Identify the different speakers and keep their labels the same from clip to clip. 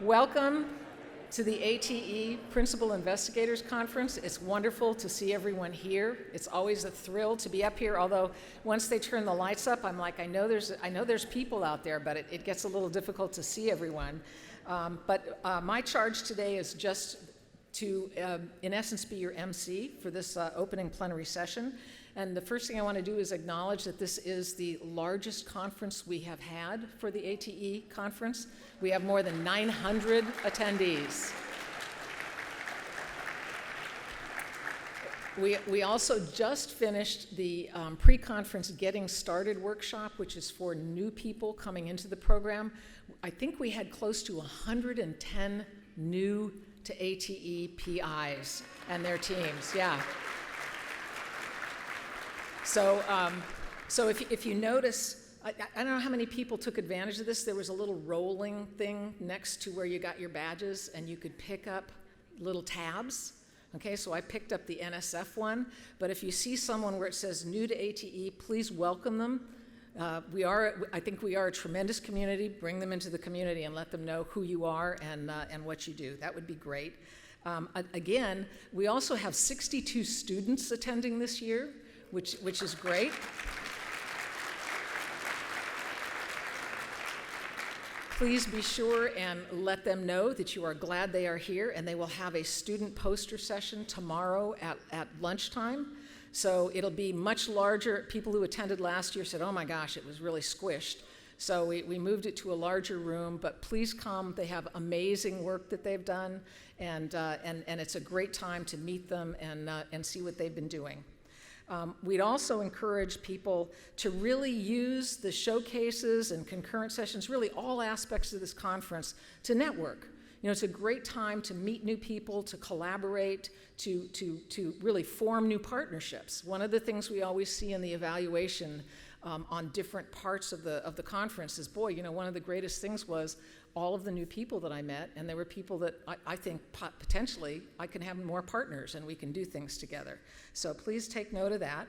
Speaker 1: Welcome to the ATE Principal Investigators Conference. It's wonderful to see everyone here. It's always a thrill to be up here, although once they turn the lights up, I'm like, I know there's people out there, but it gets a little difficult to see everyone. My charge today is just to, in essence, be your MC for this opening plenary session. And the first thing I want to do is acknowledge that this is the largest conference we have had for the ATE conference. We have more than 900 attendees. We also just finished the pre-conference Getting Started workshop, which is for new people coming into the program. I think we had close to 110 new to ATE PIs and their teams, yeah. So if you notice, I don't know how many people took advantage of this. There was a little rolling thing next to where you got your badges, and you could pick up little tabs. Okay, so I picked up the NSF one, but if you see someone where it says new to ATE, please welcome them. I think we are a tremendous community. Bring them into the community and let them know who you are and what you do. That would be great. Again, we also have 62 students attending this year, which is great. Please be sure and let them know that you are glad they are here, and they will have a student poster session tomorrow at lunchtime. So it'll be much larger. People who attended last year said, oh my gosh, it was really squished. So we moved it to a larger room, but please come. They have amazing work that they've done, and it's a great time to meet them and see what they've been doing. We'd also encourage people to really use the showcases and concurrent sessions, really all aspects of this conference, to network. You know, it's a great time to meet new people, to collaborate, to really form new partnerships. One of the things we always see in the evaluation on different parts of the conference is, boy, you know, one of the greatest things was all of the new people that I met, and there were people that I think potentially I can have more partners and we can do things together. So please take note of that.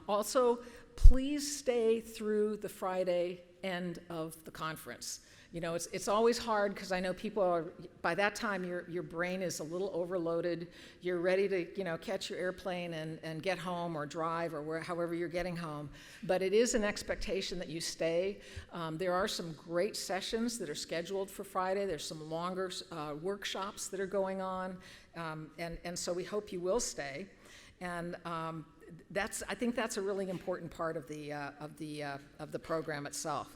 Speaker 1: Also, please stay through the Friday end of the conference. You know, it's always hard because I know people are, by that time your brain is a little overloaded. You're ready to, you know, catch your airplane and get home or drive or however you're getting home. But it is an expectation that you stay. There are some great sessions that are scheduled for Friday. There's some longer workshops that are going on, and so we hope you will stay. And I think that's a really important part of the program itself.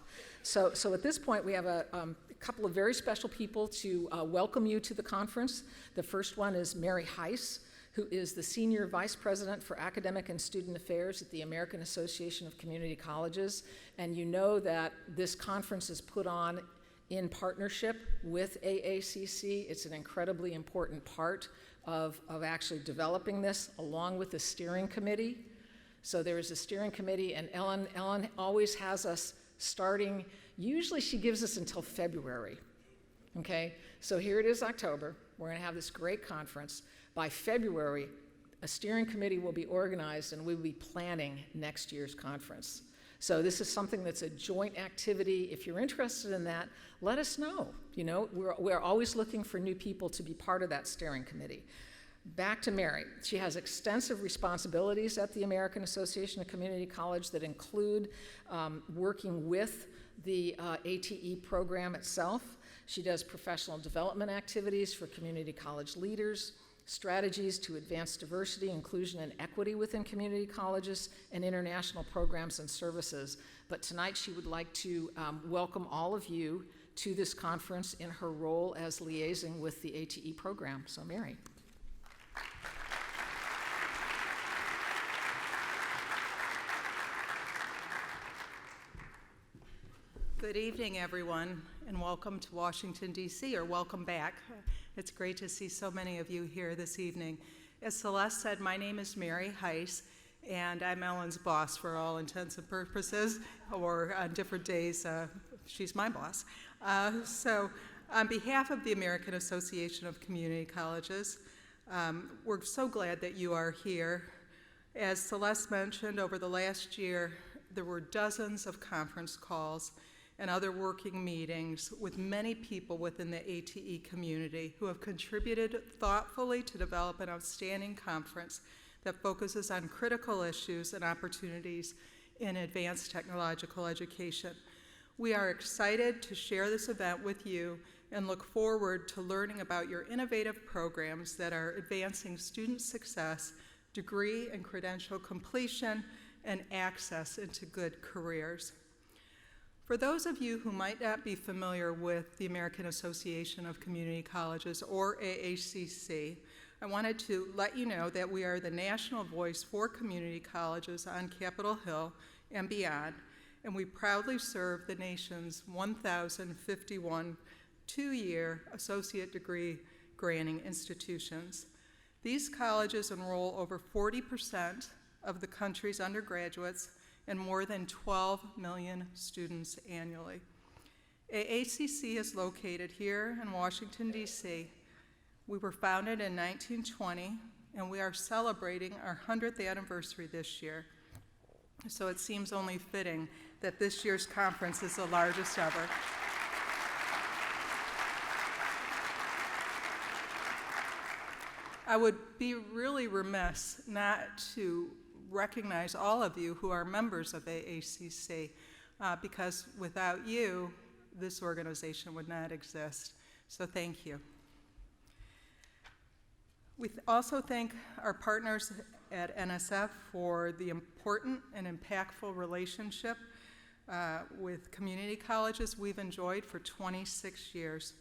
Speaker 1: So at this point, we have a couple of very special people to welcome you to the conference. The first one is Mary Heiss, who is the Senior Vice President for Academic and Student Affairs at the American Association of Community Colleges. And you know that this conference is put on in partnership with AACC. It's an incredibly important part of actually developing this, along with the steering committee. So there is a steering committee, and Ellen always has us starting, usually she gives us until February, okay? So here it is, October. We're gonna have this great conference. By February, a steering committee will be organized and we'll be planning next year's conference. So this is something that's a joint activity. If you're interested in that, let us know. You know, we're always looking for new people to be part of that steering committee. Back to Mary. She has extensive responsibilities at the American Association of Community College that include working with the ATE program itself. She does professional development activities for community college leaders, strategies to advance diversity, inclusion, and equity within community colleges, and international programs and services. But tonight she would like to welcome all of you to this conference in her role as liaison with the ATE program. So Mary.
Speaker 2: Good evening, everyone, and welcome to Washington, D.C., or welcome back. It's great to see so many of you here this evening. As Celeste said, my name is Mary Heiss, and I'm Ellen's boss for all intents and purposes, or on different days, she's my boss. So on behalf of the American Association of Community Colleges, we're so glad that you are here. As Celeste mentioned, over the last year, there were dozens of conference calls and other working meetings with many people within the ATE community who have contributed thoughtfully to develop an outstanding conference that focuses on critical issues and opportunities in advanced technological education. We are excited to share this event with you and look forward to learning about your innovative programs that are advancing student success, degree and credential completion, and access into good careers. For those of you who might not be familiar with the American Association of Community Colleges, or AACC, I wanted to let you know that we are the national voice for community colleges on Capitol Hill and beyond, and we proudly serve the nation's 1,051 two-year associate degree granting institutions. These colleges enroll over 40% of the country's undergraduates and more than 12 million students annually. AACC is located here in Washington, D.C. We were founded in 1920, and we are celebrating our 100th anniversary this year. So it seems only fitting that this year's conference is the largest ever. I would be really remiss not to recognize all of you who are members of AACC, because without you, this organization would not exist. So thank you. We also thank our partners at NSF for the important and impactful relationship with community colleges we've enjoyed for 26 years.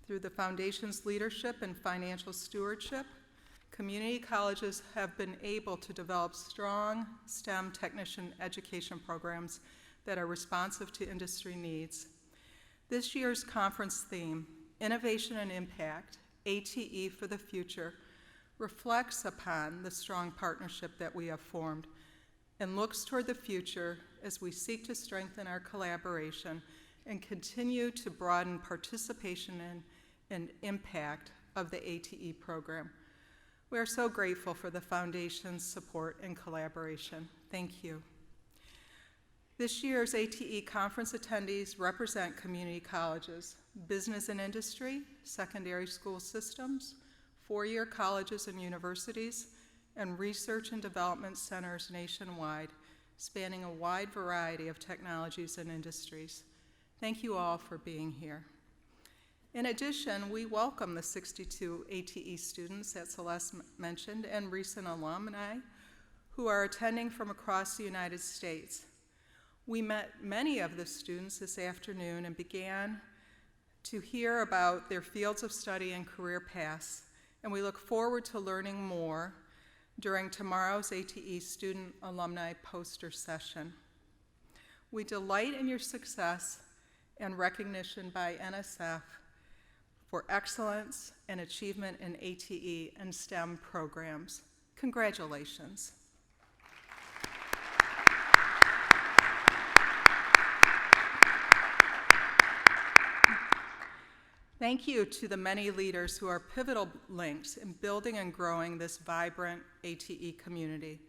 Speaker 2: Through the Foundation's leadership and financial stewardship, community colleges have been able to develop strong STEM technician education programs that are responsive to industry needs. This year's conference theme, Innovation and Impact, ATE for the Future, reflects upon the strong partnership that we have formed and looks toward the future as we seek to strengthen our collaboration and continue to broaden participation in and impact of the ATE program. We are so grateful for the Foundation's support and collaboration. Thank you. This year's ATE conference attendees represent community colleges, business and industry, secondary school systems, four-year colleges and universities, and research and development centers nationwide, spanning a wide variety of technologies and industries. Thank you all for being here. In addition, we welcome the 62 ATE students that Celeste mentioned and recent alumni who are attending from across the United States. We met many of the students this afternoon and began to hear about their fields of study and career paths, and we look forward to learning more during tomorrow's ATE Student Alumni Poster Session. We delight in your success and recognition by NSF for excellence and achievement in ATE and STEM programs. Congratulations. Thank you to the many leaders who are pivotal links in building and growing this vibrant ATE community.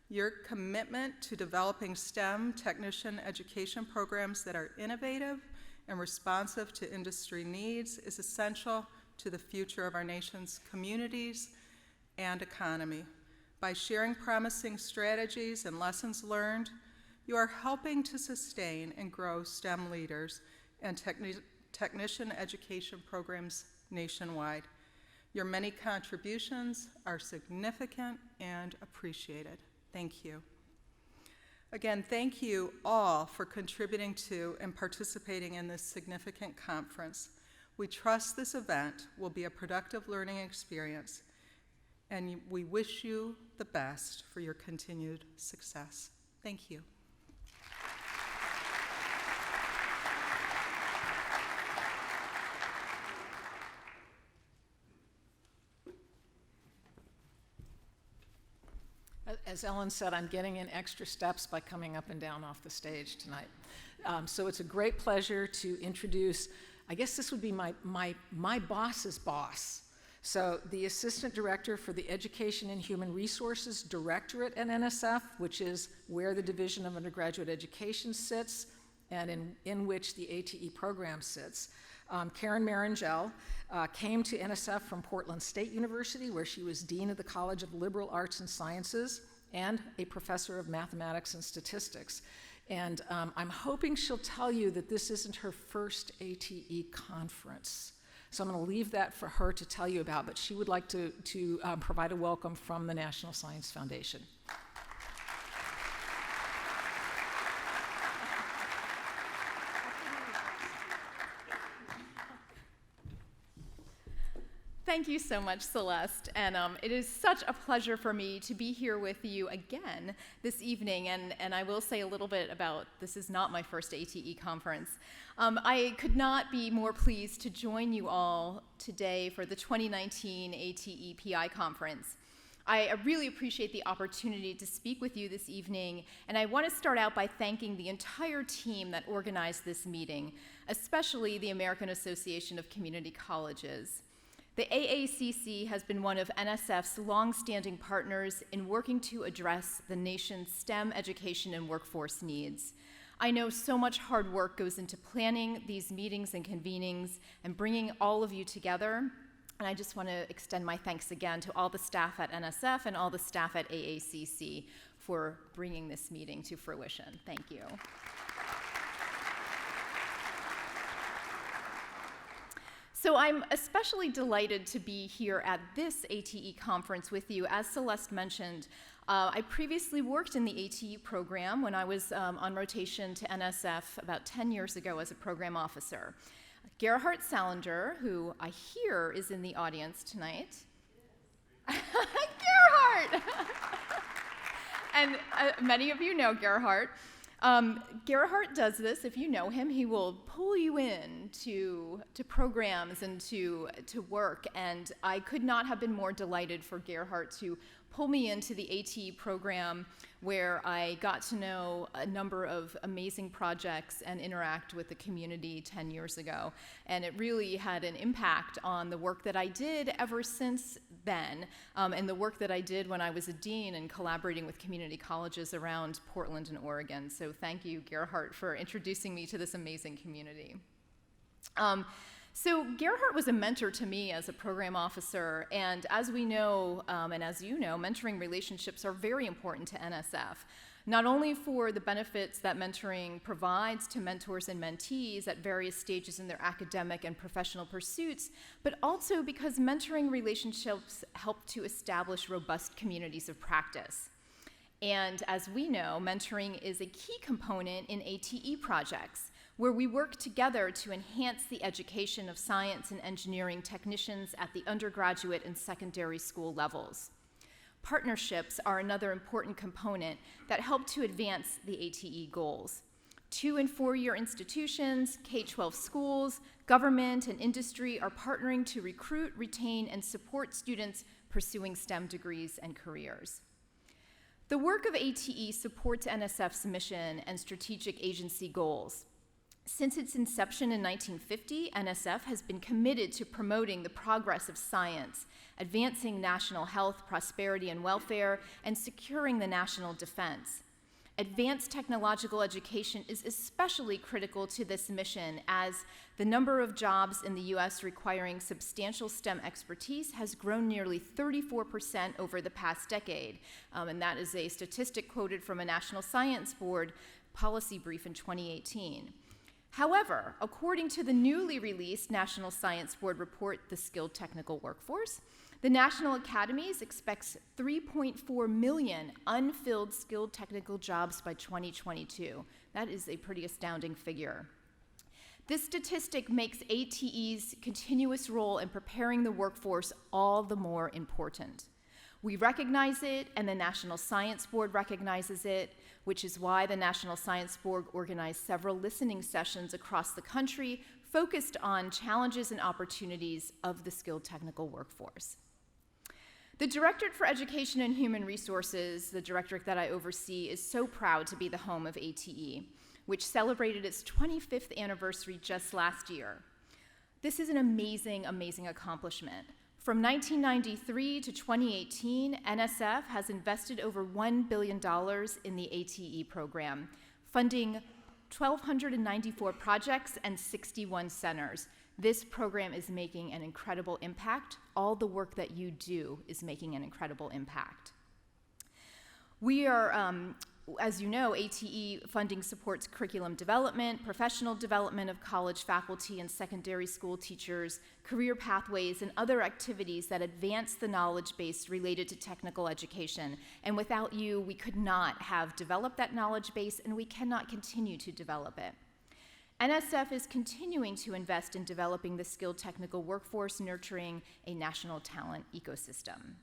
Speaker 2: Your commitment to developing STEM technician education programs that are innovative and responsive to industry needs is essential to the future of our nation's communities and economy. By sharing promising strategies and lessons learned, you are helping to sustain and grow STEM leaders and technician education programs nationwide. Your many contributions are significant and appreciated. Thank you. Again, thank you all for contributing to and participating in this significant conference. We trust this event will be a productive learning experience, and we wish you the best for your continued success. Thank you.
Speaker 1: As Ellen said, I'm getting in extra steps by coming up and down off the stage tonight. So it's a great pleasure to introduce, I guess this would be my boss's boss. So the Assistant Director for the Education and Human Resources Directorate at NSF, which is where the Division of Undergraduate Education sits, and in which the ATE program sits. Karen Marangel came to NSF from Portland State University, where she was Dean of the College of Liberal Arts and Sciences and a professor of mathematics and statistics. And I'm hoping she'll tell you that this isn't her first ATE conference. So I'm going to leave that for her to tell you about, but she would like to provide a welcome from the National Science Foundation.
Speaker 3: Thank you so much, Celeste, and it is such a pleasure for me to be here with you again this evening, and I will say a little bit about, this is not my first ATE conference. I could not be more pleased to join you all today for the 2019 ATE PI conference. I really appreciate the opportunity to speak with you this evening, and I want to start out by thanking the entire team that organized this meeting, especially the American Association of Community Colleges. The AACC has been one of NSF's longstanding partners in working to address the nation's STEM education and workforce needs. I know so much hard work goes into planning these meetings and convenings and bringing all of you together, and I just want to extend my thanks again to all the staff at NSF and all the staff at AACC for bringing this meeting to fruition. Thank you. So I'm especially delighted to be here at this ATE conference with you. As Celeste mentioned, I previously worked in the ATE program when I was on rotation to NSF about 10 years ago as a program officer. Gerhard Salinger, who I hear is in the audience tonight. Gerhard! And many of you know Gerhard. Gerhard does this. If you know him, he will pull you in to programs and to work, and I could not have been more delighted for Gerhard to pull me into the ATE program, where I got to know a number of amazing projects and interact with the community 10 years ago. And it really had an impact on the work that I did ever since then, and the work that I did when I was a dean and collaborating with community colleges around Portland and Oregon. So thank you, Gerhard, for introducing me to this amazing community. So Gerhard was a mentor to me as a program officer, and as we know, and as you know, mentoring relationships are very important to NSF, not only for the benefits that mentoring provides to mentors and mentees at various stages in their academic and professional pursuits, but also because mentoring relationships help to establish robust communities of practice. And as we know, mentoring is a key component in ATE projects, where we work together to enhance the education of science and engineering technicians at the undergraduate and secondary school levels. Partnerships are another important component that help to advance the ATE goals. 2- and 4-year institutions, K-12 schools, government, and industry are partnering to recruit, retain, and support students pursuing STEM degrees and careers. The work of ATE supports NSF's mission and strategic agency goals. Since its inception in 1950, NSF has been committed to promoting the progress of science, advancing national health, prosperity, and welfare, and securing the national defense. Advanced technological education is especially critical to this mission, as the number of jobs in the U.S. requiring substantial STEM expertise has grown nearly 34% over the past decade, and that is a statistic quoted from a National Science Board policy brief in 2018. However, according to the newly released National Science Board report, The Skilled Technical Workforce, the National Academies expects 3.4 million unfilled skilled technical jobs by 2022. That is a pretty astounding figure. This statistic makes ATE's continuous role in preparing the workforce all the more important. We recognize it, and the National Science Board recognizes it, which is why the National Science Board organized several listening sessions across the country focused on challenges and opportunities of the skilled technical workforce. The Directorate for Education and Human Resources, the directorate that I oversee, is so proud to be the home of ATE, which celebrated its 25th anniversary just last year. This is an amazing, amazing accomplishment. From 1993 to 2018, NSF has invested over $1 billion in the ATE program, funding 1,294 projects, and 61 centers. This program is making an incredible impact. All the work that you do is making an incredible impact. We are, as you know, ATE funding supports curriculum development, professional development of college faculty and secondary school teachers, career pathways, and other activities that advance the knowledge base related to technical education. And without you, we could not have developed that knowledge base, and we cannot continue to develop it. NSF is continuing to invest in developing the skilled technical workforce, nurturing a national talent ecosystem.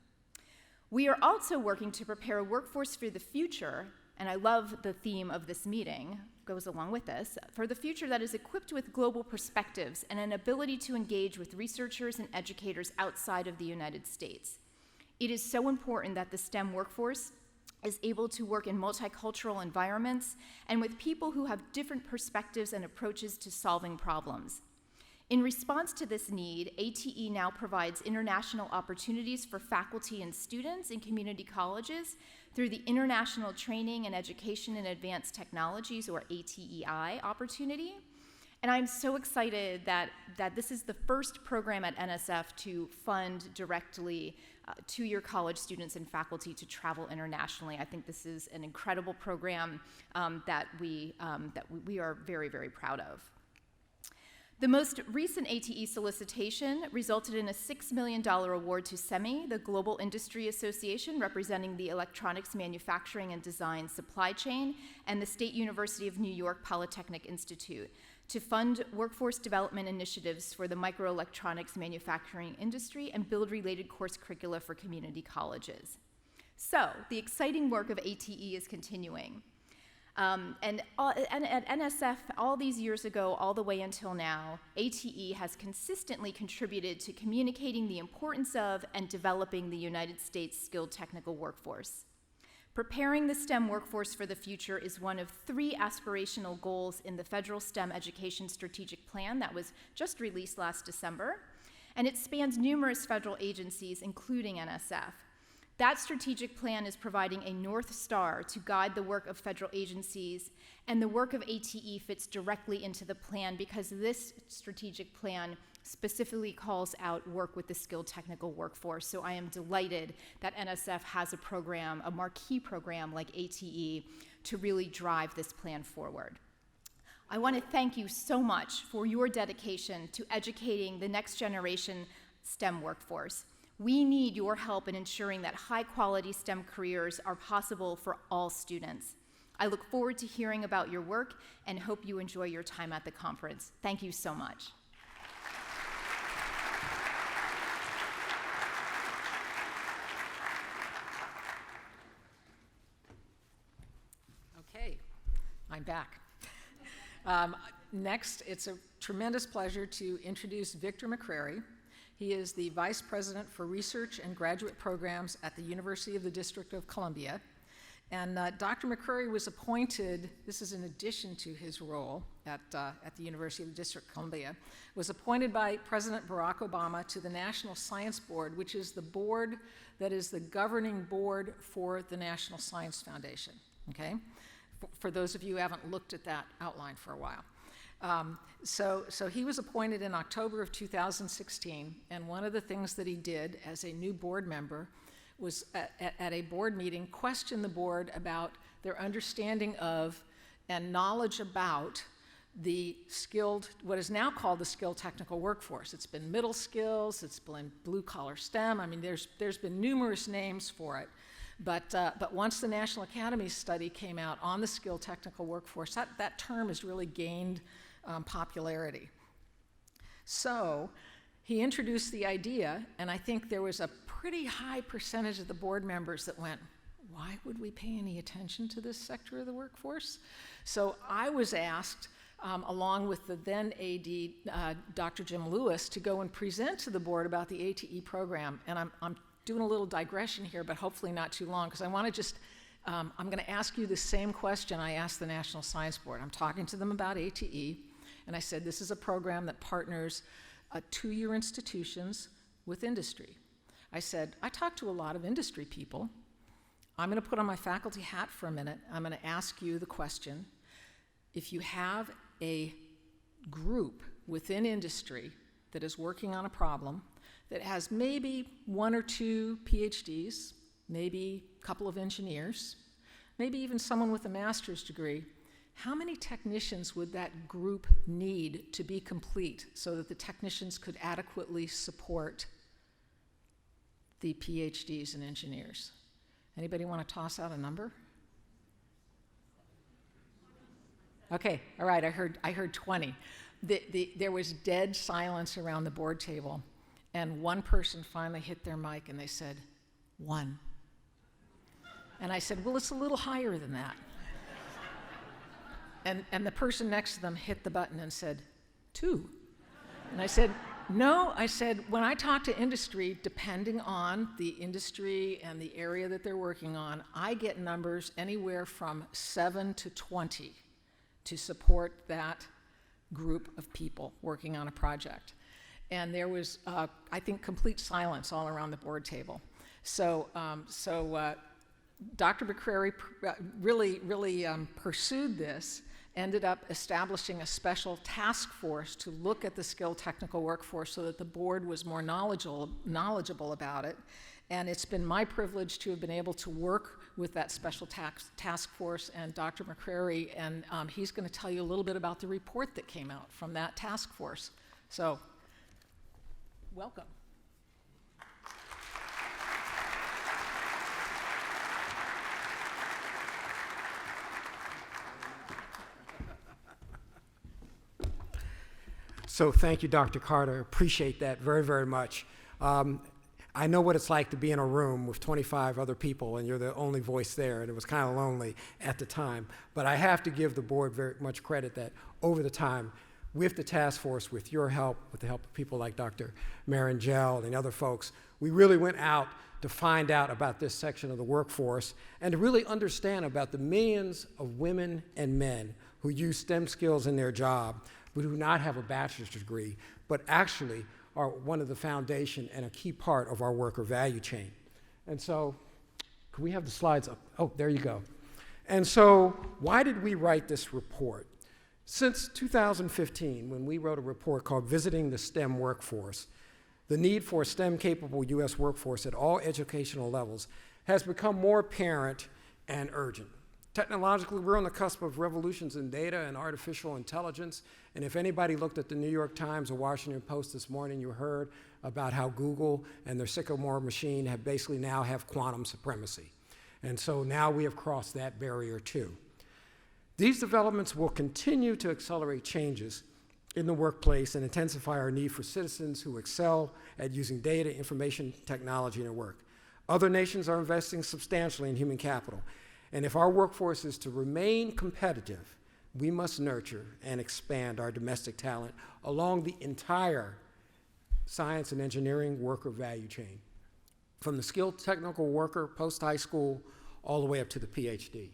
Speaker 3: We are also working to prepare a workforce for the future, and I love the theme of this meeting, goes along with this, for the future that is equipped with global perspectives and an ability to engage with researchers and educators outside of the United States. It is so important that the STEM workforce is able to work in multicultural environments and with people who have different perspectives and approaches to solving problems. In response to this need, ATE now provides international opportunities for faculty and students in community colleges through the International Training and Education in Advanced Technologies, or ATEI, opportunity. And I'm so excited that this is the first program at NSF to fund directly two-year college students and faculty to travel internationally. I think this is an incredible program that we are very, very proud of. The most recent ATE solicitation resulted in a $6 million award to SEMI, the Global Industry Association representing the electronics manufacturing and design supply chain, and the State University of New York Polytechnic Institute, to fund workforce development initiatives for the microelectronics manufacturing industry and build related course curricula for community colleges. So, the exciting work of ATE is continuing. And at NSF, all these years ago, all the way until now, ATE has consistently contributed to communicating the importance of and developing the United States skilled technical workforce. Preparing the STEM workforce for the future is one of 3 aspirational goals in the Federal STEM Education Strategic Plan that was just released last December, and it spans numerous federal agencies, including NSF. That strategic plan is providing a North Star to guide the work of federal agencies, and the work of ATE fits directly into the plan because this strategic plan specifically calls out work with the skilled technical workforce. So I am delighted that NSF has a program, a marquee program like ATE, to really drive this plan forward. I want to thank you so much for your dedication to educating the next generation STEM workforce. We need your help in ensuring that high-quality STEM careers are possible for all students. I look forward to hearing about your work and hope you enjoy your time at the conference. Thank you so much.
Speaker 1: Okay, I'm back. Next, it's a tremendous pleasure to introduce Victor McCurry. He is the Vice President for Research and Graduate Programs at the University of the District of Columbia. And Dr. McCurry was appointed, this is in addition to his role at the University of the District of Columbia, was appointed by President Barack Obama to the National Science Board, which is the board that is the governing board for the National Science Foundation, okay? For those of you who haven't looked at that outline for a while. So he was appointed in October of 2016, and one of the things that he did as a new board member was at a board meeting question the board about their understanding of and knowledge about the skilled, what is now called the skilled technical workforce. It's been middle skills, it's been blue-collar STEM. I mean, there's been numerous names for it. But once the National Academy study came out on the skilled technical workforce, that term has really gained popularity. So he introduced the idea, and I think there was a pretty high percentage of the board members that went, why would we pay any attention to this sector of the workforce? So I was asked, along with the then AD, Dr. Jim Lewis, to go and present to the board about the ATE program. And I'm doing a little digression here, but hopefully not too long, because I want to just, I'm going to ask you the same question I asked the National Science Board. I'm talking to them about ATE, and I said, this is a program that partners 2-year institutions with industry. I said, I talk to a lot of industry people. I'm going to put on my faculty hat for a minute. I'm going to ask you the question. if you have a group within industry that is working on a problem that has maybe 1 or 2 PhDs, maybe a couple of engineers, maybe even someone with a master's degree, how many technicians would that group need to be complete so that the technicians could adequately support the PhDs and engineers? Anybody want to toss out a number? Okay, all right, I heard 20. There was dead silence around the board table, and one person finally hit their mic and they said, 1. And I said, well, it's a little higher than that. And the person next to them hit the button and said, 2. And I said, no, I said, when I talk to industry, depending on the industry and the area that they're working on, I get numbers anywhere from 7 to 20 to support that group of people working on a project. And there was, I think, complete silence all around the board table. So Dr. McCurry really pursued this, ended up establishing a special task force to look at the skilled technical workforce so that the board was more knowledgeable about it. And it's been my privilege to have been able to work with that special task force and Dr. McCurry, and he's going to tell you a little bit about the report that came out from that task force. So, welcome.
Speaker 4: So thank you, Dr. Carter. Appreciate that very, very much. I know what it's like to be in a room with 25 other people and you're the only voice there, and it was kind of lonely at the time. But I have to give the board very much credit that over the time, with the task force, with your help, with the help of people like Dr. Marangel and other folks, we really went out to find out about this section of the workforce and to really understand about the millions of women and men who use STEM skills in their job, but who do not have a bachelor's degree, but actually are one of the foundation and a key part of our worker value chain. And so, can we have the slides up? Oh, there you go. And so, why did we write this report? Since 2015, when we wrote a report called Visiting the STEM Workforce, the need for a STEM-capable U.S. workforce at all educational levels has become more apparent and urgent. Technologically, we're on the cusp of revolutions in data and artificial intelligence. And if anybody looked at the New York Times or Washington Post this morning, you heard about how Google and their Sycamore machine have basically now have quantum supremacy. And so now we have crossed that barrier too. These developments will continue to accelerate changes in the workplace and intensify our need for citizens who excel at using data, information, technology in their work. Other nations are investing substantially in human capital. And if our workforce is to remain competitive, we must nurture and expand our domestic talent along the entire science and engineering worker value chain, from the skilled technical worker post-high school all the way up to the PhD.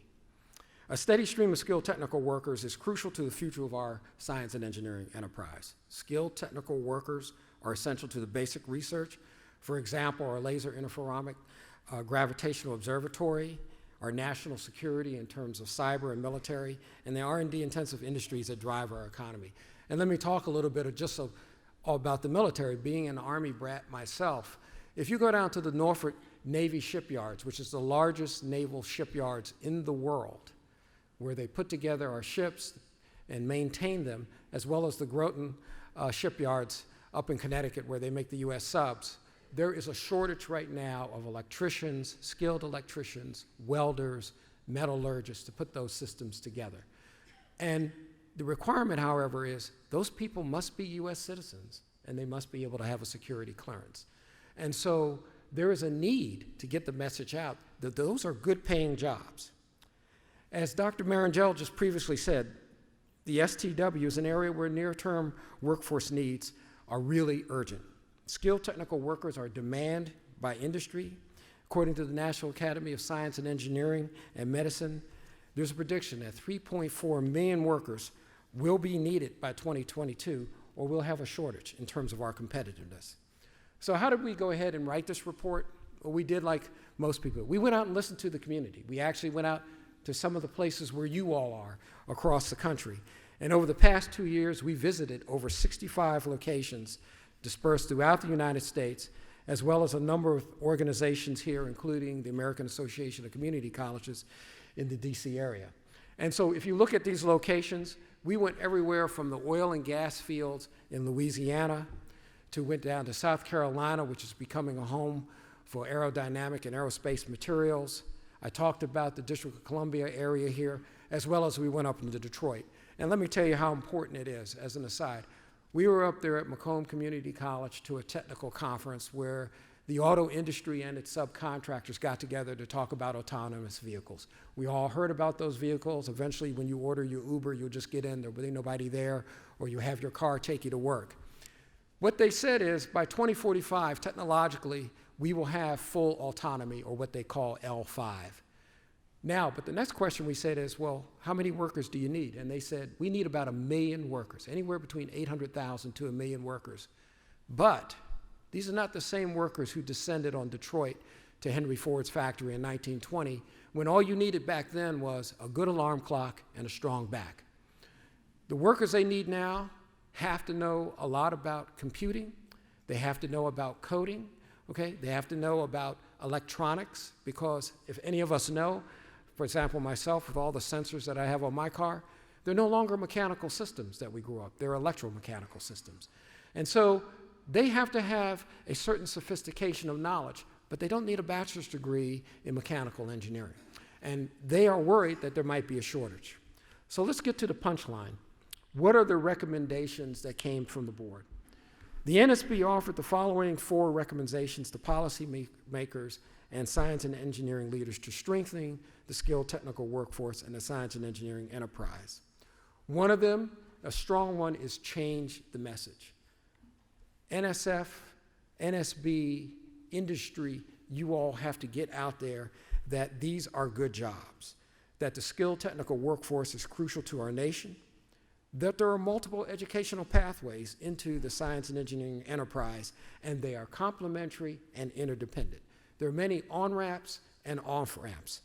Speaker 4: A steady stream of skilled technical workers is crucial to the future of our science and engineering enterprise. Skilled technical workers are essential to the basic research. For example, our laser interferometric gravitational observatory, our national security in terms of cyber and military, and the R&D intensive industries that drive our economy. And let me talk a little bit about the military. Being an Army brat myself, if you go down to the Norfolk Navy shipyards, which is the largest naval shipyards in the world, where they put together our ships and maintain them, as well as the Groton shipyards up in Connecticut where they make the US subs, there is a shortage right now of electricians, skilled electricians, welders, metallurgists to put those systems together. And the requirement, however, is those people must be US citizens and they must be able to have a security clearance. And so there is a need to get the message out that those are good paying jobs. As Dr. Marangel just previously said, the STW is an area where near-term workforce needs are really urgent. Skilled technical workers are demanded by industry. According to the National Academy of Science and Engineering and Medicine, there's a prediction that 3.4 million workers will be needed by 2022, or we'll have a shortage in terms of our competitiveness. So how did we go ahead and write this report? Well, we did like most people. We went out and listened to the community. We actually went out to some of the places where you all are across the country. And over the past 2 years, we visited over 65 locations dispersed throughout the United States, as well as a number of organizations here, including the American Association of Community Colleges in the DC area. And so if you look at these locations, we went everywhere from the oil and gas fields in Louisiana went down to South Carolina, which is becoming a home for aerodynamic and aerospace materials. I talked about the District of Columbia area here, as well as we went up into Detroit. And let me tell you how important it is, as an aside. We were up there at Macomb Community College to a technical conference where the auto industry and its subcontractors got together to talk about autonomous vehicles. We all heard about those vehicles. Eventually, when you order your Uber, you'll just get in, there'll be nobody there, or you have your car take you to work. What they said is, by 2045, technologically, we will have full autonomy, or what they call L5. Now, but the next question we said is, well, how many workers do you need? And they said, we need about 1 million workers, anywhere between 800,000 to 1 million workers. But these are not the same workers who descended on Detroit to Henry Ford's factory in 1920, when all you needed back then was a good alarm clock and a strong back. The workers they need now have to know a lot about computing. They have to know about coding, okay? They have to know about electronics, because if any of us know, for example, myself, with all the sensors that I have on my car, they're no longer mechanical systems that we grew up. They're electromechanical systems. And so they have to have a certain sophistication of knowledge, but they don't need a bachelor's degree in mechanical engineering. And they are worried that there might be a shortage. So let's get to the punchline. What are the recommendations that came from the board? The NSB offered the following 4 recommendations to policymakers and science and engineering leaders to strengthen the skilled technical workforce and the science and engineering enterprise. One of them, a strong one, is change the message. NSF, NSB, industry, you all have to get out there that these are good jobs, that the skilled technical workforce is crucial to our nation, that there are multiple educational pathways into the science and engineering enterprise, and they are complementary and interdependent. There are many on-ramps and off-ramps.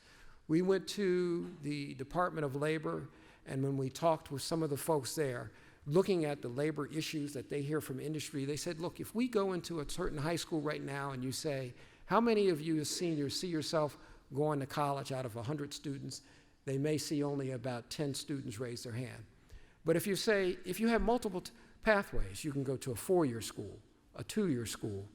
Speaker 4: We went to the Department of Labor, and when we talked with some of the folks there, looking at the labor issues that they hear from industry, they said, look, if we go into a certain high school right now and you say, how many of you as seniors see yourself going to college out of 100 students? They may see only about 10 students raise their hand. But if you say, if you have multiple pathways, you can go to a 4-year school, a 2-year school,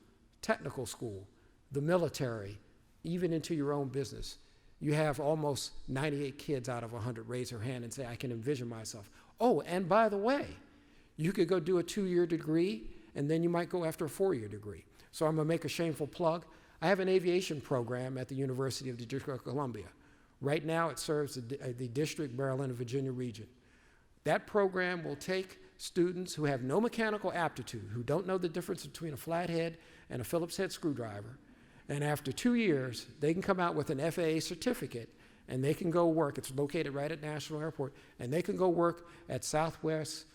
Speaker 4: technical school, the military, even into your own business. You have almost 98 kids out of 100 raise their hand and say, I can envision myself. Oh, and by the way, you could go do a 2-year degree, and then you might go after a 4-year degree. So I'm gonna make a shameful plug. I have an aviation program at the University of the District of Columbia. Right now it serves the District, Maryland, and Virginia region. That program will take students who have no mechanical aptitude, who don't know the difference between a flathead and a Phillips head screwdriver, and after 2 years, they can come out with an FAA certificate, and they can go work. It's located right at National Airport, and they can go work at Southwest,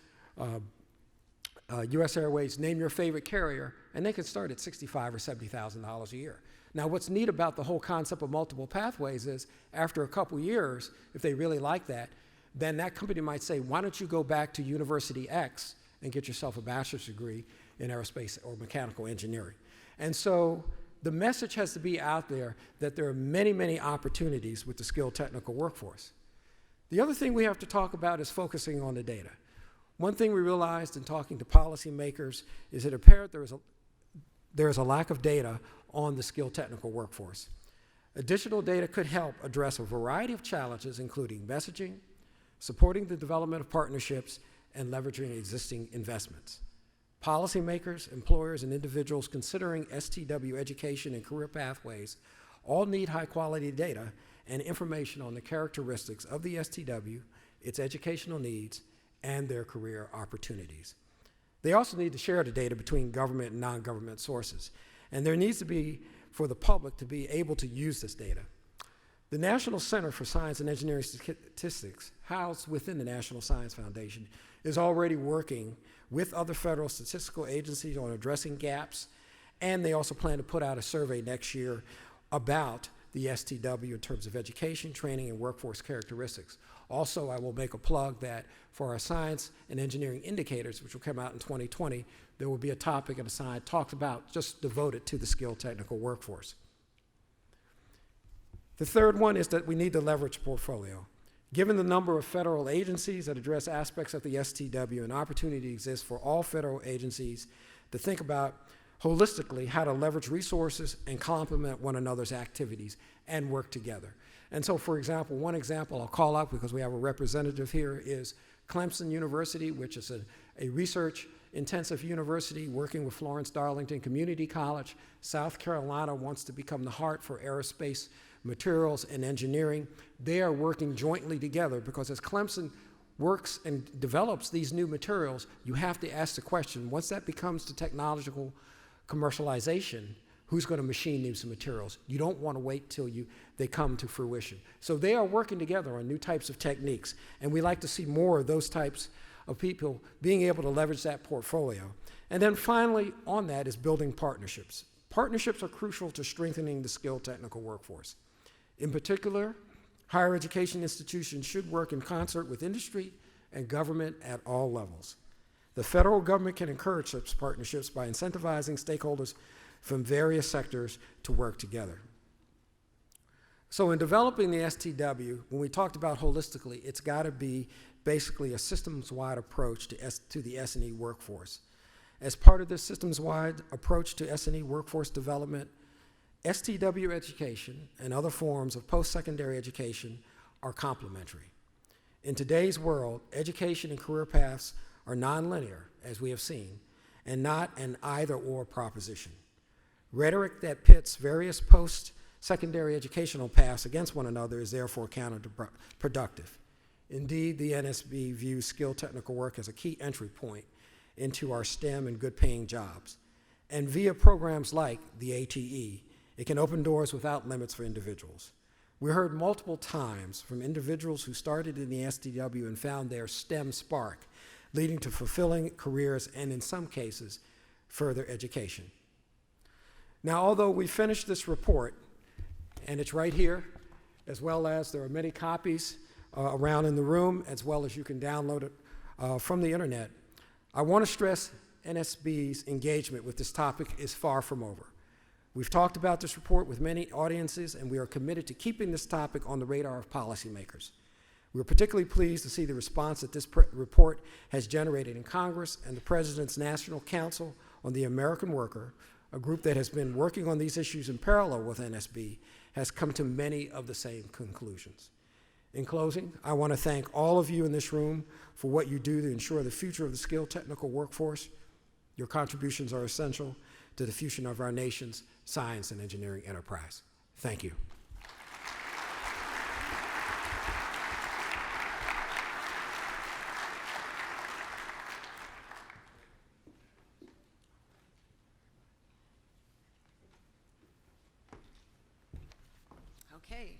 Speaker 4: US Airways, name your favorite carrier, and they can start at $65,000 or $70,000 a year. Now, what's neat about the whole concept of multiple pathways is, after a couple years, if they really like that, then that company might say, why don't you go back to University X and get yourself a bachelor's degree in aerospace or mechanical engineering. And so the message has to be out there that there are many, many opportunities with the skilled technical workforce. The other thing we have to talk about is focusing on the data. One thing we realized in talking to policymakers is that apparently there is a lack of data on the skilled technical workforce. Additional data could help address a variety of challenges, including messaging, supporting the development of partnerships, and leveraging existing investments. Policymakers, employers, and individuals considering STW education and career pathways all need high-quality data and information on the characteristics of the STW, its educational needs, and their career opportunities. They also need to share the data between government and non-government sources, and there needs to be, for the public, to be able to use this data. The National Center for Science and Engineering Statistics, housed within the National Science Foundation, is already working with other federal statistical agencies on addressing gaps, and they also plan to put out a survey next year about the STW in terms of education, training, and workforce characteristics. Also, I will make a plug that for our science and engineering indicators, which will come out in 2020, there will be a topic and a slide talked about just devoted to the skilled technical workforce. The third one is that we need to leverage portfolio. Given the number of federal agencies that address aspects of the STW, an opportunity exists for all federal agencies to think about holistically how to leverage resources and complement one another's activities and work together. And so, for example, one example I'll call out because we have a representative here is Clemson University, which is a research-intensive university working with Florence Darlington Community College. South Carolina wants to become the heart for aerospace materials and engineering. They are working jointly together because as Clemson works and develops these new materials, you have to ask the question, once that becomes the technological commercialization, who's going to machine these materials? You don't want to wait till they come to fruition. So they are working together on new types of techniques, and we like to see more of those types of people being able to leverage that portfolio. And then finally on that is building partnerships. Partnerships are crucial to strengthening the skilled technical workforce. In particular, higher education institutions should work in concert with industry and government at all levels. The federal government can encourage such partnerships by incentivizing stakeholders from various sectors to work together. So in developing the STW, when we talked about holistically, it's got to be basically a systems-wide approach to the S&E workforce. As part of this systems-wide approach to S&E workforce development, STW education and other forms of post-secondary education are complementary. In today's world, education and career paths are nonlinear, as we have seen, and not an either-or proposition. Rhetoric that pits various post-secondary educational paths against one another is therefore counterproductive. Indeed, the NSB views skilled technical work as a key entry point into our STEM and good-paying jobs. And via programs like the ATE, it can open doors without limits for individuals. We heard multiple times from individuals who started in the STW and found their STEM spark, leading to fulfilling careers and, in some cases, further education. Now, although we finished this report, and it's right here, as well as there are many copies around in the room, as well as you can download it from the internet, I want to stress NSB's engagement with this topic is far from over. We've talked about this report with many audiences, and we are committed to keeping this topic on the radar of policymakers. We're particularly pleased to see the response that this report has generated in Congress and the President's National Council on the American Worker, a group that has been working on these issues in parallel with NSB, has come to many of the same conclusions. In closing, I want to thank all of you in this room for what you do to ensure the future of the skilled technical workforce. Your contributions are essential to the future of our nation's science and engineering enterprise. Thank you.
Speaker 1: Okay.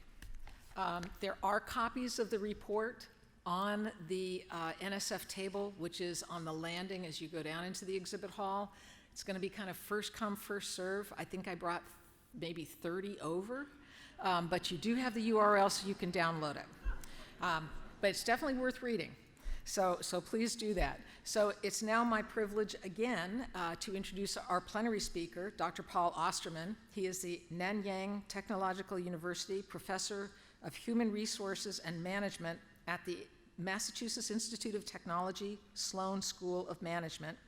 Speaker 1: There are copies of the report on the NSF table, which is on the landing as you go down into the exhibit hall. It's going to be kind of first come, first serve. I think I brought maybe 30 over, but you do have the URL so you can download it. But it's definitely worth reading. So please do that. So it's now my privilege again to introduce our plenary speaker, Dr. Paul Osterman. He is the Nanyang Technological University Professor of Human Resources and Management at the Massachusetts Institute of Technology, Sloan School of Management,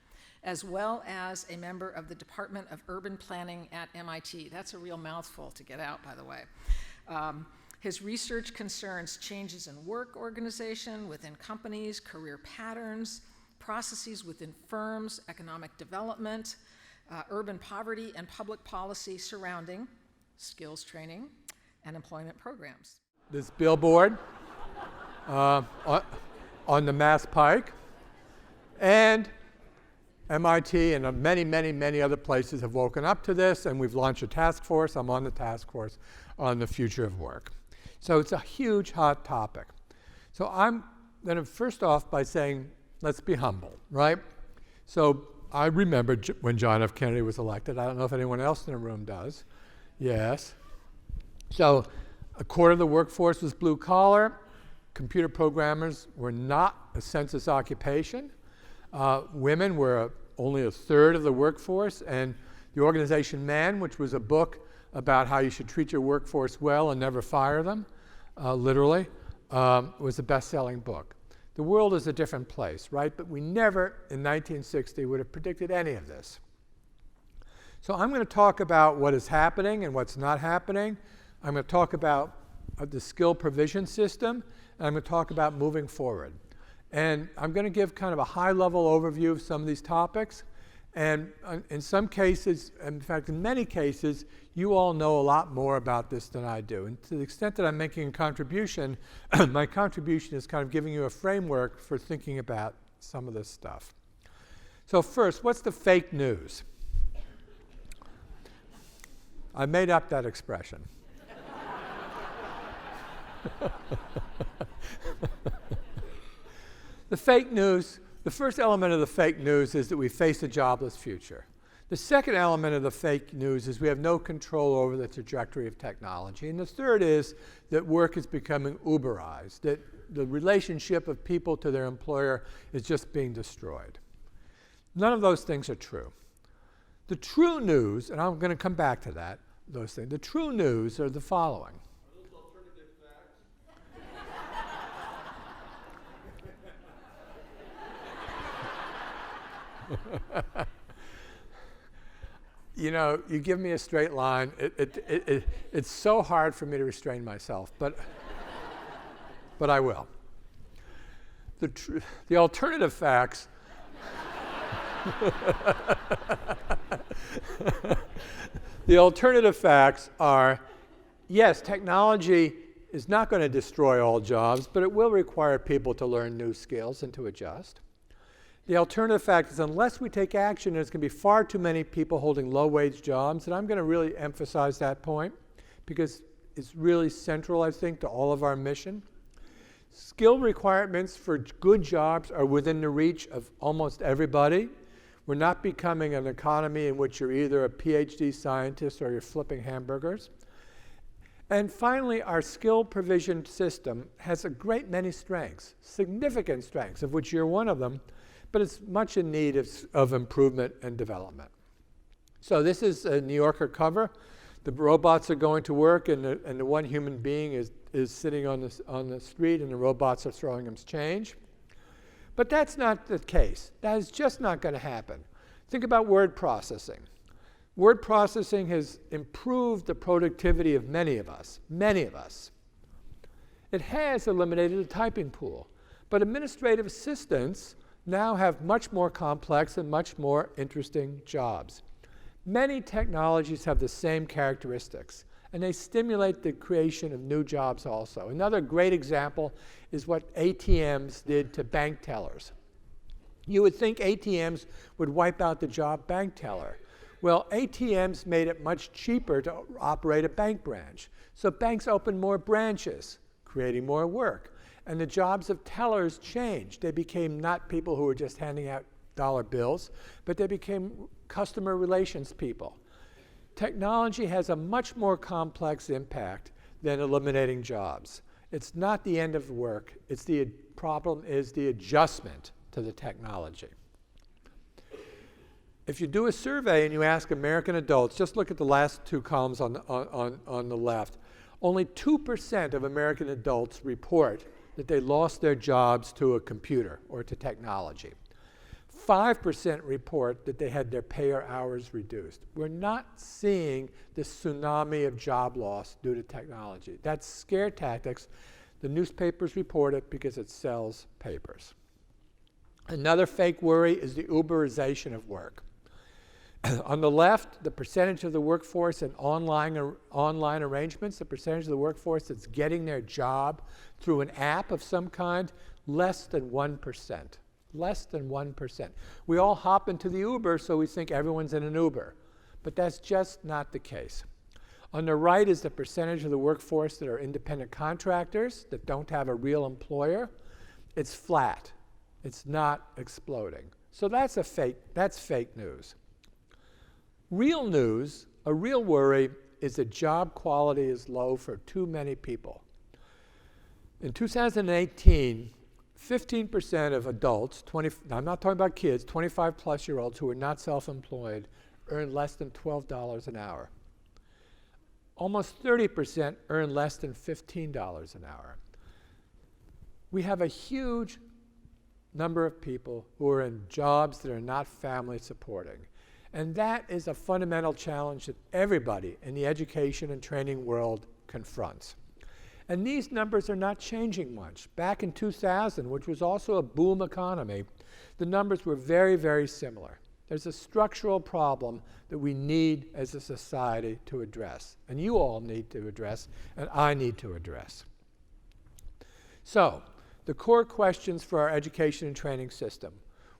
Speaker 1: as well as a member of the Department of Urban Planning at MIT. That's a real mouthful to get out, by the way. His research concerns changes in work organization within companies, career patterns, processes within firms, economic development, urban poverty, and public policy surrounding skills training and employment programs.
Speaker 5: This billboard on the Mass Pike, and MIT and many other places have woken up to this, and we've launched a task force. I'm on the task force on the future of work. So it's a huge, hot topic. So I'm going to first off by saying, let's be humble, right? So I remember when John F. Kennedy was elected. I don't know if anyone else in the room does. Yes. So a quarter of the workforce was blue collar. Computer programmers were not a census occupation. Women were only a third of the workforce, and the organization Man, which was a book about how you should treat your workforce well and never fire them, literally, was a best-selling book. The world is a different place, right? But we never, in 1960, would have predicted any of this. So I'm going to talk about what is happening and what's not happening. I'm going to talk about the skill provision system, and I'm going to talk about moving forward. And I'm going to give kind of a high-level overview of some of these topics. And in some cases, in fact, in many cases, you all know a lot more about this than I do. And to the extent that I'm making a contribution, my contribution is kind of giving you a framework for thinking about some of this stuff. So first, what's the fake news? I made up that expression. The fake news, the first element of the fake news is that we face a jobless future. The second element of the fake news is we have no control over the trajectory of technology. And the third is that work is becoming Uberized, that the relationship of people to their employer is just being destroyed. None of those things are true. The true news, and I'm going to come back to that, those things, the true news are the following. You know, you give me a straight line, it's so hard for me to restrain myself, but I will. The alternative facts the alternative facts are, yes, technology is not going to destroy all jobs, but it will require people to learn new skills and to adjust. The alternative fact is unless we take action, there's going to be far too many people holding low-wage jobs, and I'm going to really emphasize that point because it's really central, I think, to all of our mission. Skill requirements for good jobs are within the reach of almost everybody. We're not becoming an economy in which you're either a PhD scientist or you're flipping hamburgers. And finally, our skill provision system has a great many strengths, significant strengths, of which you're one of them, but it's much in need of improvement and development. So this is a New Yorker cover. The robots are going to work, and the one human being is sitting on the street, and the robots are throwing him change. But that's not the case. That is just not going to happen. Think about word processing. Word processing has improved the productivity of many of us, many of us. It has eliminated the typing pool, but administrative assistants now have much more complex and much more interesting jobs. Many technologies have the same characteristics, and they stimulate the creation of new jobs also. Another great example is what ATMs did to bank tellers. You would think ATMs would wipe out the job bank teller. Well, ATMs made it much cheaper to operate a bank branch. So banks opened more branches, creating more work. And the jobs of tellers changed. They became not people who were just handing out dollar bills, but they became customer relations people. Technology has a much more complex impact than eliminating jobs. It's not the end of work. It's the problem is the adjustment to the technology. If you do a survey and you ask American adults, just look at the last two columns on the left, only 2% of American adults report that they lost their jobs to a computer or to technology. 5% report that they had their pay or hours reduced. We're not seeing this tsunami of job loss due to technology. That's scare tactics. The newspapers report it because it sells papers. Another fake worry is the Uberization of work. On the left, the percentage of the workforce in online arrangements, the percentage of the workforce that's getting their job through an app of some kind, less than 1%. Less than 1%. We all hop into the Uber, so we think everyone's in an Uber. But that's just not the case. On the right is the percentage of the workforce that are independent contractors that don't have a real employer. It's flat. It's not exploding. So that's fake news. Real news, a real worry, is that job quality is low for too many people. In 2018, 15% of adults, I'm not talking about kids, 25-plus-year-olds who are not self-employed, earn less than $12 an hour. Almost 30% earn less than $15 an hour. We have a huge number of people who are in jobs that are not family supporting. And that is a fundamental challenge that everybody in the education and training world confronts. And these numbers are not changing much. Back in 2000, which was also a boom economy, the numbers were very, very similar. There's a structural problem that we need as a society to address, and you all need to address, and I need to address. So, the core questions for our education and training system: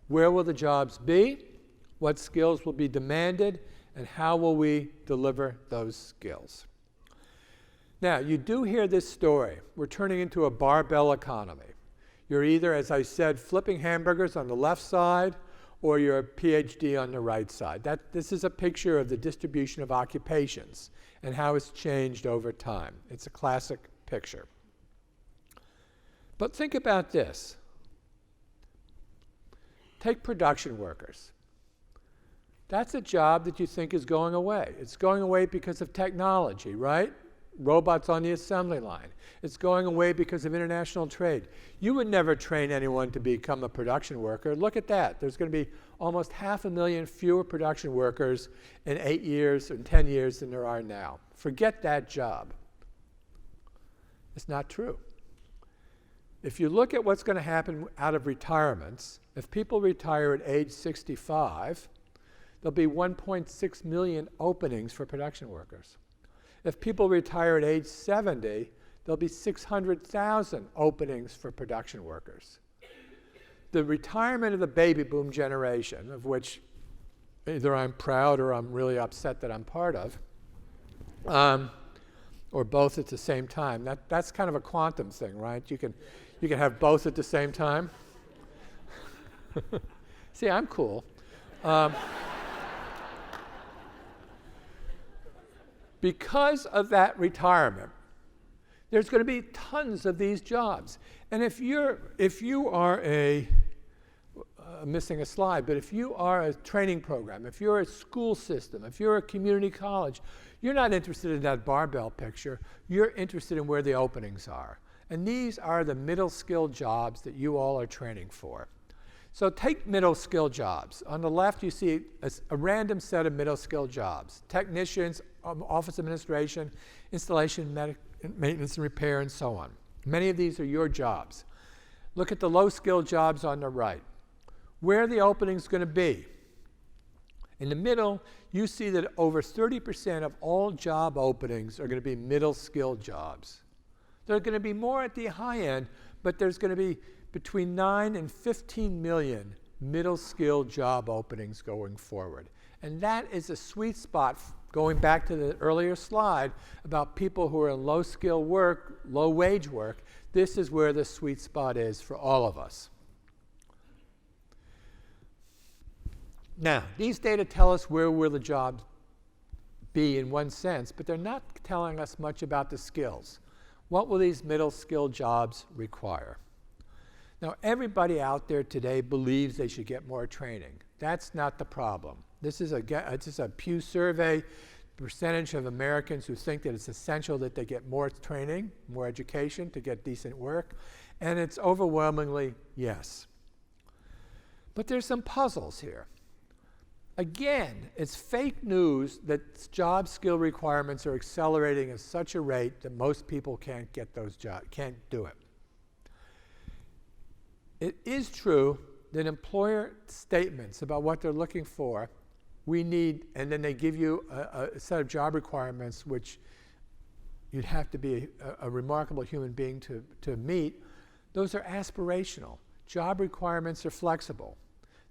Speaker 5: where will the jobs be? What skills will be demanded? And how will we deliver those skills? Now, you do hear this story. We're turning into a barbell economy. You're either, as I said, flipping hamburgers on the left side, or you're a PhD on the right side. This is a picture of the distribution of occupations and how it's changed over time. It's a classic picture. But think about this. Take production workers. That's a job that you think is going away. It's going away because of technology, right? Robots on the assembly line. It's going away because of international trade. You would never train anyone to become a production worker. Look at that. There's going to be almost 500,000 fewer production workers in 8 years and 10 years than there are now. Forget that job. It's not true. If you look at what's going to happen out of retirements, if people retire at age 65, there'll be 1.6 million openings for production workers. If people retire at age 70, there'll be 600,000 openings for production workers. The retirement of the baby boom generation, of which either I'm proud or I'm really upset that I'm part of, or both at the same time. That's kind of a quantum thing, right? You can have both at the same time. See, I'm cool. Because of that retirement, there's going to be tons of these jobs. And if you are missing a slide, but if you are a training program, if you're a school system, if you're a community college, you're not interested in that barbell picture. You're interested in where the openings are. And these are the middle-skilled jobs that you all are training for. So take middle-skilled jobs. On the left, you see a random set of middle-skilled jobs: technicians, office administration, installation, maintenance and repair, and so on. Many of these are your jobs. Look at the low-skilled jobs on the right. Where are the openings going to be? In the middle, you see that over 30% of all job openings are going to be middle-skilled jobs. There are going to be more at the high end, but there's going to be between 9 and 15 million middle-skilled job openings going forward. And that is a sweet spot, going back to the earlier slide about people who are in low-skill work, low-wage work. This is where the sweet spot is for all of us. Now, these data tell us where will the jobs be in one sense, but they're not telling us much about the skills. What will these middle-skilled jobs require? Now, everybody out there today believes they should get more training. That's not the problem. This is a Pew survey, percentage of Americans who think that it's essential that they get more training, more education to get decent work, and it's overwhelmingly yes. But there's some puzzles here. Again, it's fake news that job skill requirements are accelerating at such a rate that most people can't get those jobs, can't do it. It is true that employer statements about what they're looking for, we need, and then they give you a set of job requirements which you'd have to be a remarkable human being to meet. Those are aspirational. Job requirements are flexible.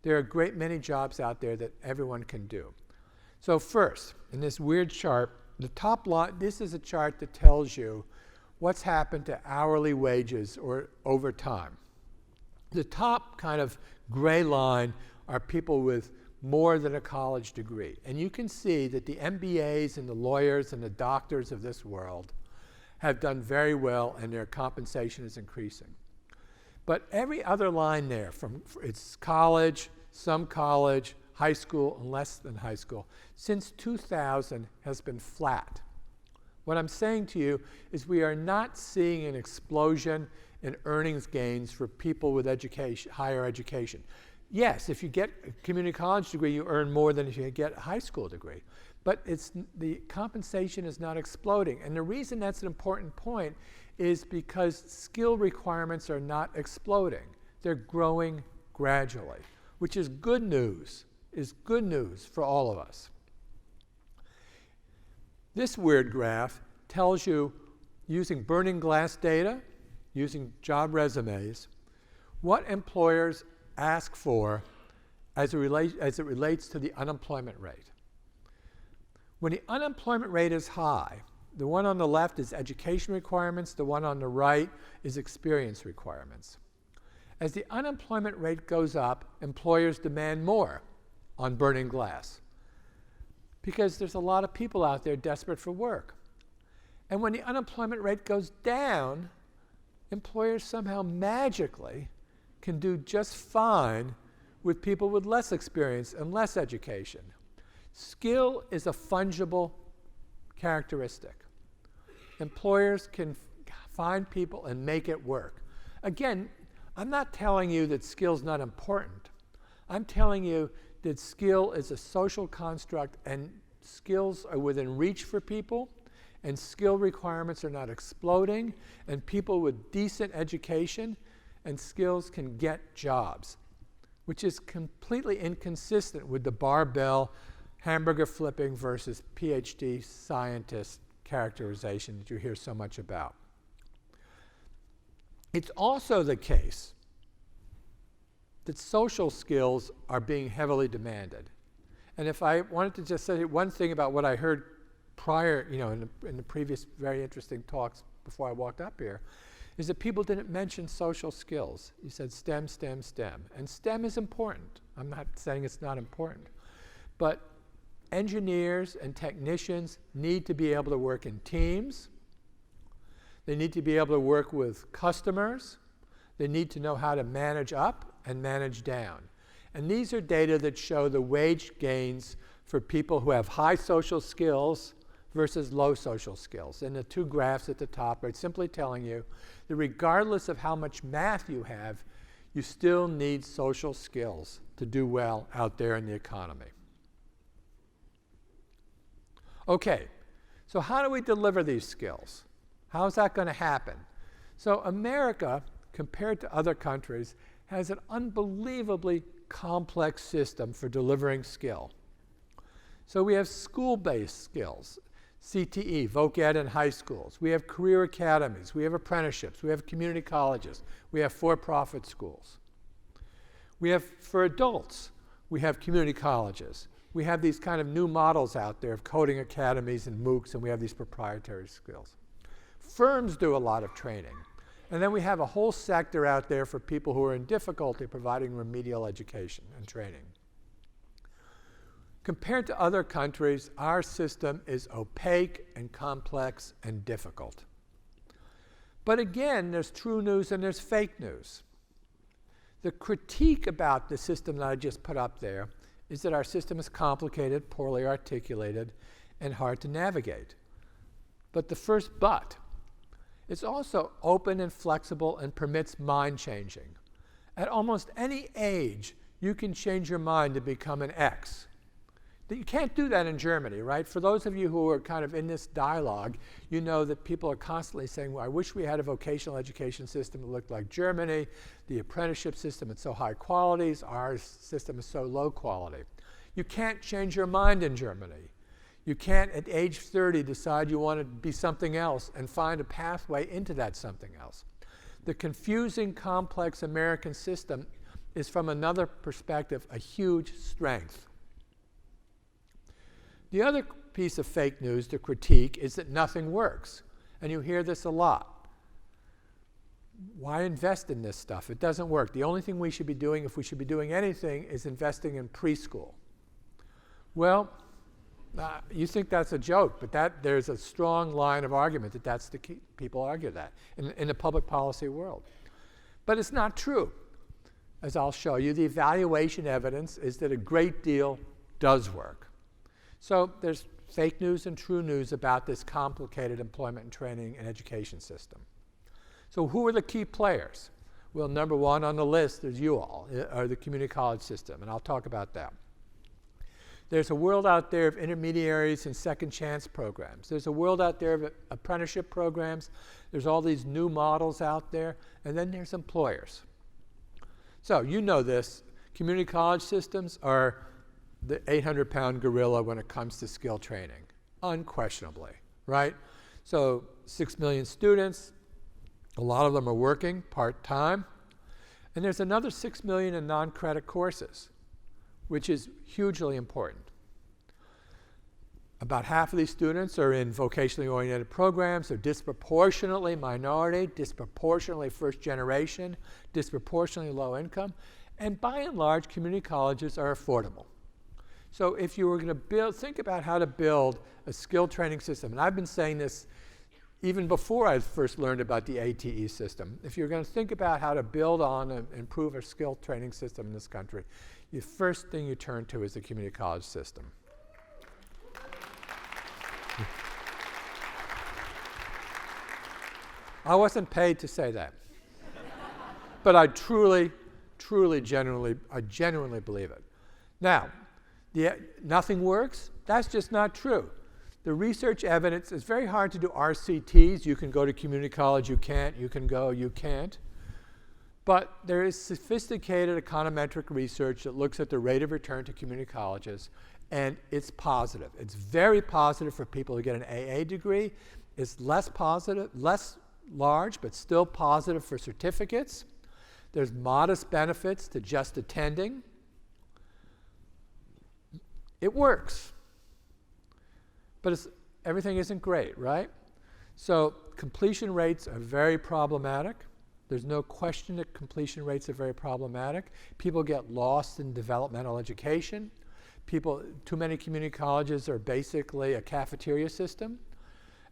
Speaker 5: There are a great many jobs out there that everyone can do. So first, in this weird chart, the top line, this is a chart that tells you what's happened to hourly wages or over time. The top kind of gray line are people with more than a college degree. And you can see that the MBAs and the lawyers and the doctors of this world have done very well, and their compensation is increasing. But every other line there, from it's college, some college, high school, and less than high school, since 2000 has been flat. What I'm saying to you is we are not seeing an explosion in earnings gains for people with education, higher education. Yes, if you get a community college degree, you earn more than if you get a high school degree. But the compensation is not exploding. And the reason that's an important point is because skill requirements are not exploding. They're growing gradually, which is good news for all of us. This weird graph tells you, using burning glass data, using job resumes, what employers ask for as it relates to the unemployment rate. When the unemployment rate is high, the one on the left is education requirements, the one on the right is experience requirements. As the unemployment rate goes up, employers demand more on burning glass because there's a lot of people out there desperate for work. And when the unemployment rate goes down, employers somehow magically can do just fine with people with less experience and less education. Skill is a fungible characteristic. Employers can find people and make it work. Again, I'm not telling you that skill's not important. I'm telling you that skill is a social construct, and skills are within reach for people, and skill requirements are not exploding, and people with decent education and skills can get jobs, which is completely inconsistent with the barbell hamburger flipping versus PhD scientist characterization that you hear so much about. It's also the case that social skills are being heavily demanded. And if I wanted to just say one thing about what I heard prior, in the previous very interesting talks before I walked up here, is that people didn't mention social skills. You said STEM, STEM, STEM. And STEM is important. I'm not saying it's not important. But engineers and technicians need to be able to work in teams. They need to be able to work with customers. They need to know how to manage up and manage down. And these are data that show the wage gains for people who have high social skills versus low social skills. And the two graphs at the top are simply telling you that regardless of how much math you have, you still need social skills to do well out there in the economy. Okay, so how do we deliver these skills? How is that going to happen? So America, compared to other countries, has an unbelievably complex system for delivering skill. So we have school-based skills, CTE, voc ed in high schools. We have career academies. We have apprenticeships. We have community colleges. We have for-profit schools. We have, for adults, we have community colleges. We have these kind of new models out there of coding academies and MOOCs, and we have these proprietary skills. Firms do a lot of training. And then we have a whole sector out there for people who are in difficulty providing remedial education and training. Compared to other countries, our system is opaque and complex and difficult. But again, there's true news and there's fake news. The critique about the system that I just put up there is that our system is complicated, poorly articulated, and hard to navigate. But the first but, it's also open and flexible and permits mind changing. At almost any age, you can change your mind to become an X. You can't do that in Germany, right? For those of you who are kind of in this dialogue, you know that people are constantly saying, well, I wish we had a vocational education system that looked like Germany. The apprenticeship system is so high quality. Our system is so low quality. You can't change your mind in Germany. You can't, at age 30, decide you want to be something else and find a pathway into that something else. The confusing, complex American system is, from another perspective, a huge strength. The other piece of fake news to critique is that nothing works. And you hear this a lot. Why invest in this stuff? It doesn't work. The only thing we should be doing, if we should be doing anything, is investing in preschool. Well, you think that's a joke, but there's a strong line of argument that that's the key. People argue that in the public policy world. But it's not true. As I'll show you, the evaluation evidence is that a great deal does work. So there's fake news and true news about this complicated employment and training and education system. So who are the key players? Well, number one on the list is you all, or the community college system, and I'll talk about that. There's a world out there of intermediaries and second chance programs. There's a world out there of apprenticeship programs. There's all these new models out there. And then there's employers. So you know this. Community college systems are the 800-pound gorilla when it comes to skill training, unquestionably, right? So 6 million students. A lot of them are working part-time. And there's another 6 million in non-credit courses, which is hugely important. About half of these students are in vocationally oriented programs. They're disproportionately minority, disproportionately first generation, disproportionately low income, and by and large, community colleges are affordable. So if you were going to think about how to build a skill training system, and I've been saying this even before I first learned about the ATE system, if you're going to think about how to build on and improve a skill training system in this country, the first thing you turn to is the community college system. I wasn't paid to say that. But I genuinely believe it. Now, nothing works? That's just not true. The research evidence is very hard to do RCTs. You can go to community college, you can't. You can go, you can't. But there is sophisticated econometric research that looks at the rate of return to community colleges, and it's positive. It's very positive for people who get an AA degree. It's less positive, less large, but still positive for certificates. There's modest benefits to just attending. It works. But everything isn't great, right? So completion rates are very problematic. There's no question that completion rates are very problematic. People get lost in developmental education. Too many community colleges are basically a cafeteria system.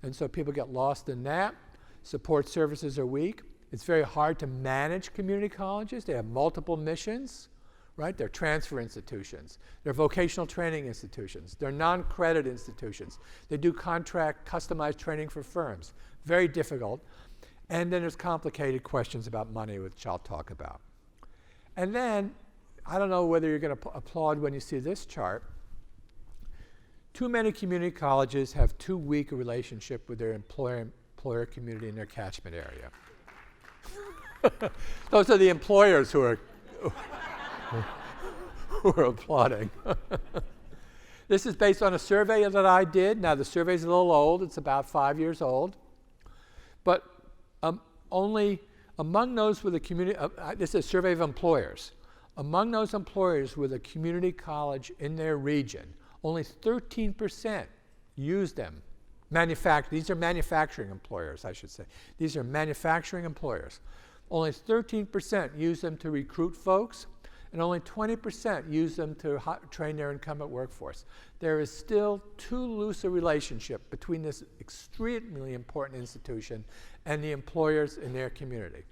Speaker 5: And so people get lost in that. Support services are weak. It's very hard to manage community colleges. They have multiple missions, right? They're transfer institutions. They're vocational training institutions. They're non-credit institutions. They do contract customized training for firms. Very difficult. And then there's complicated questions about money, which I'll talk about. And then, I don't know whether you're going to applaud when you see this chart. Too many community colleges have too weak a relationship with their employer community in their catchment area. Those are the employers who are applauding. This is based on a survey that I did. Now, the survey's a little old. It's about 5 years old. But only among those with a community, this is a survey of employers. Among those employers with a community college in their region, only 13% use them. These are manufacturing employers, I should say. These are manufacturing employers. Only 13% use them to recruit folks, and only 20% use them to train their incumbent workforce. There is still too loose a relationship between this extremely important institution and the employers in their community.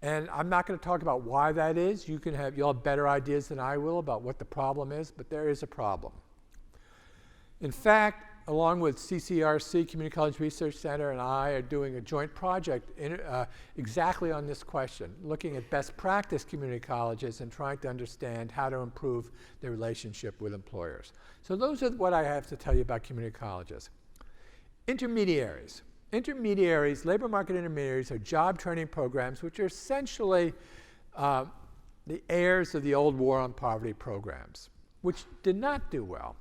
Speaker 5: And I'm not going to talk about why that is. You'll have better ideas than I will about what the problem is, but there is a problem. In fact, along with CCRC, Community College Research Center, and I are doing a joint project exactly on this question, looking at best practice community colleges and trying to understand how to improve their relationship with employers. So those are what I have to tell you about community colleges. Intermediaries. Intermediaries, labor market intermediaries, are job training programs which are essentially the heirs of the old war on poverty programs, which did not do well.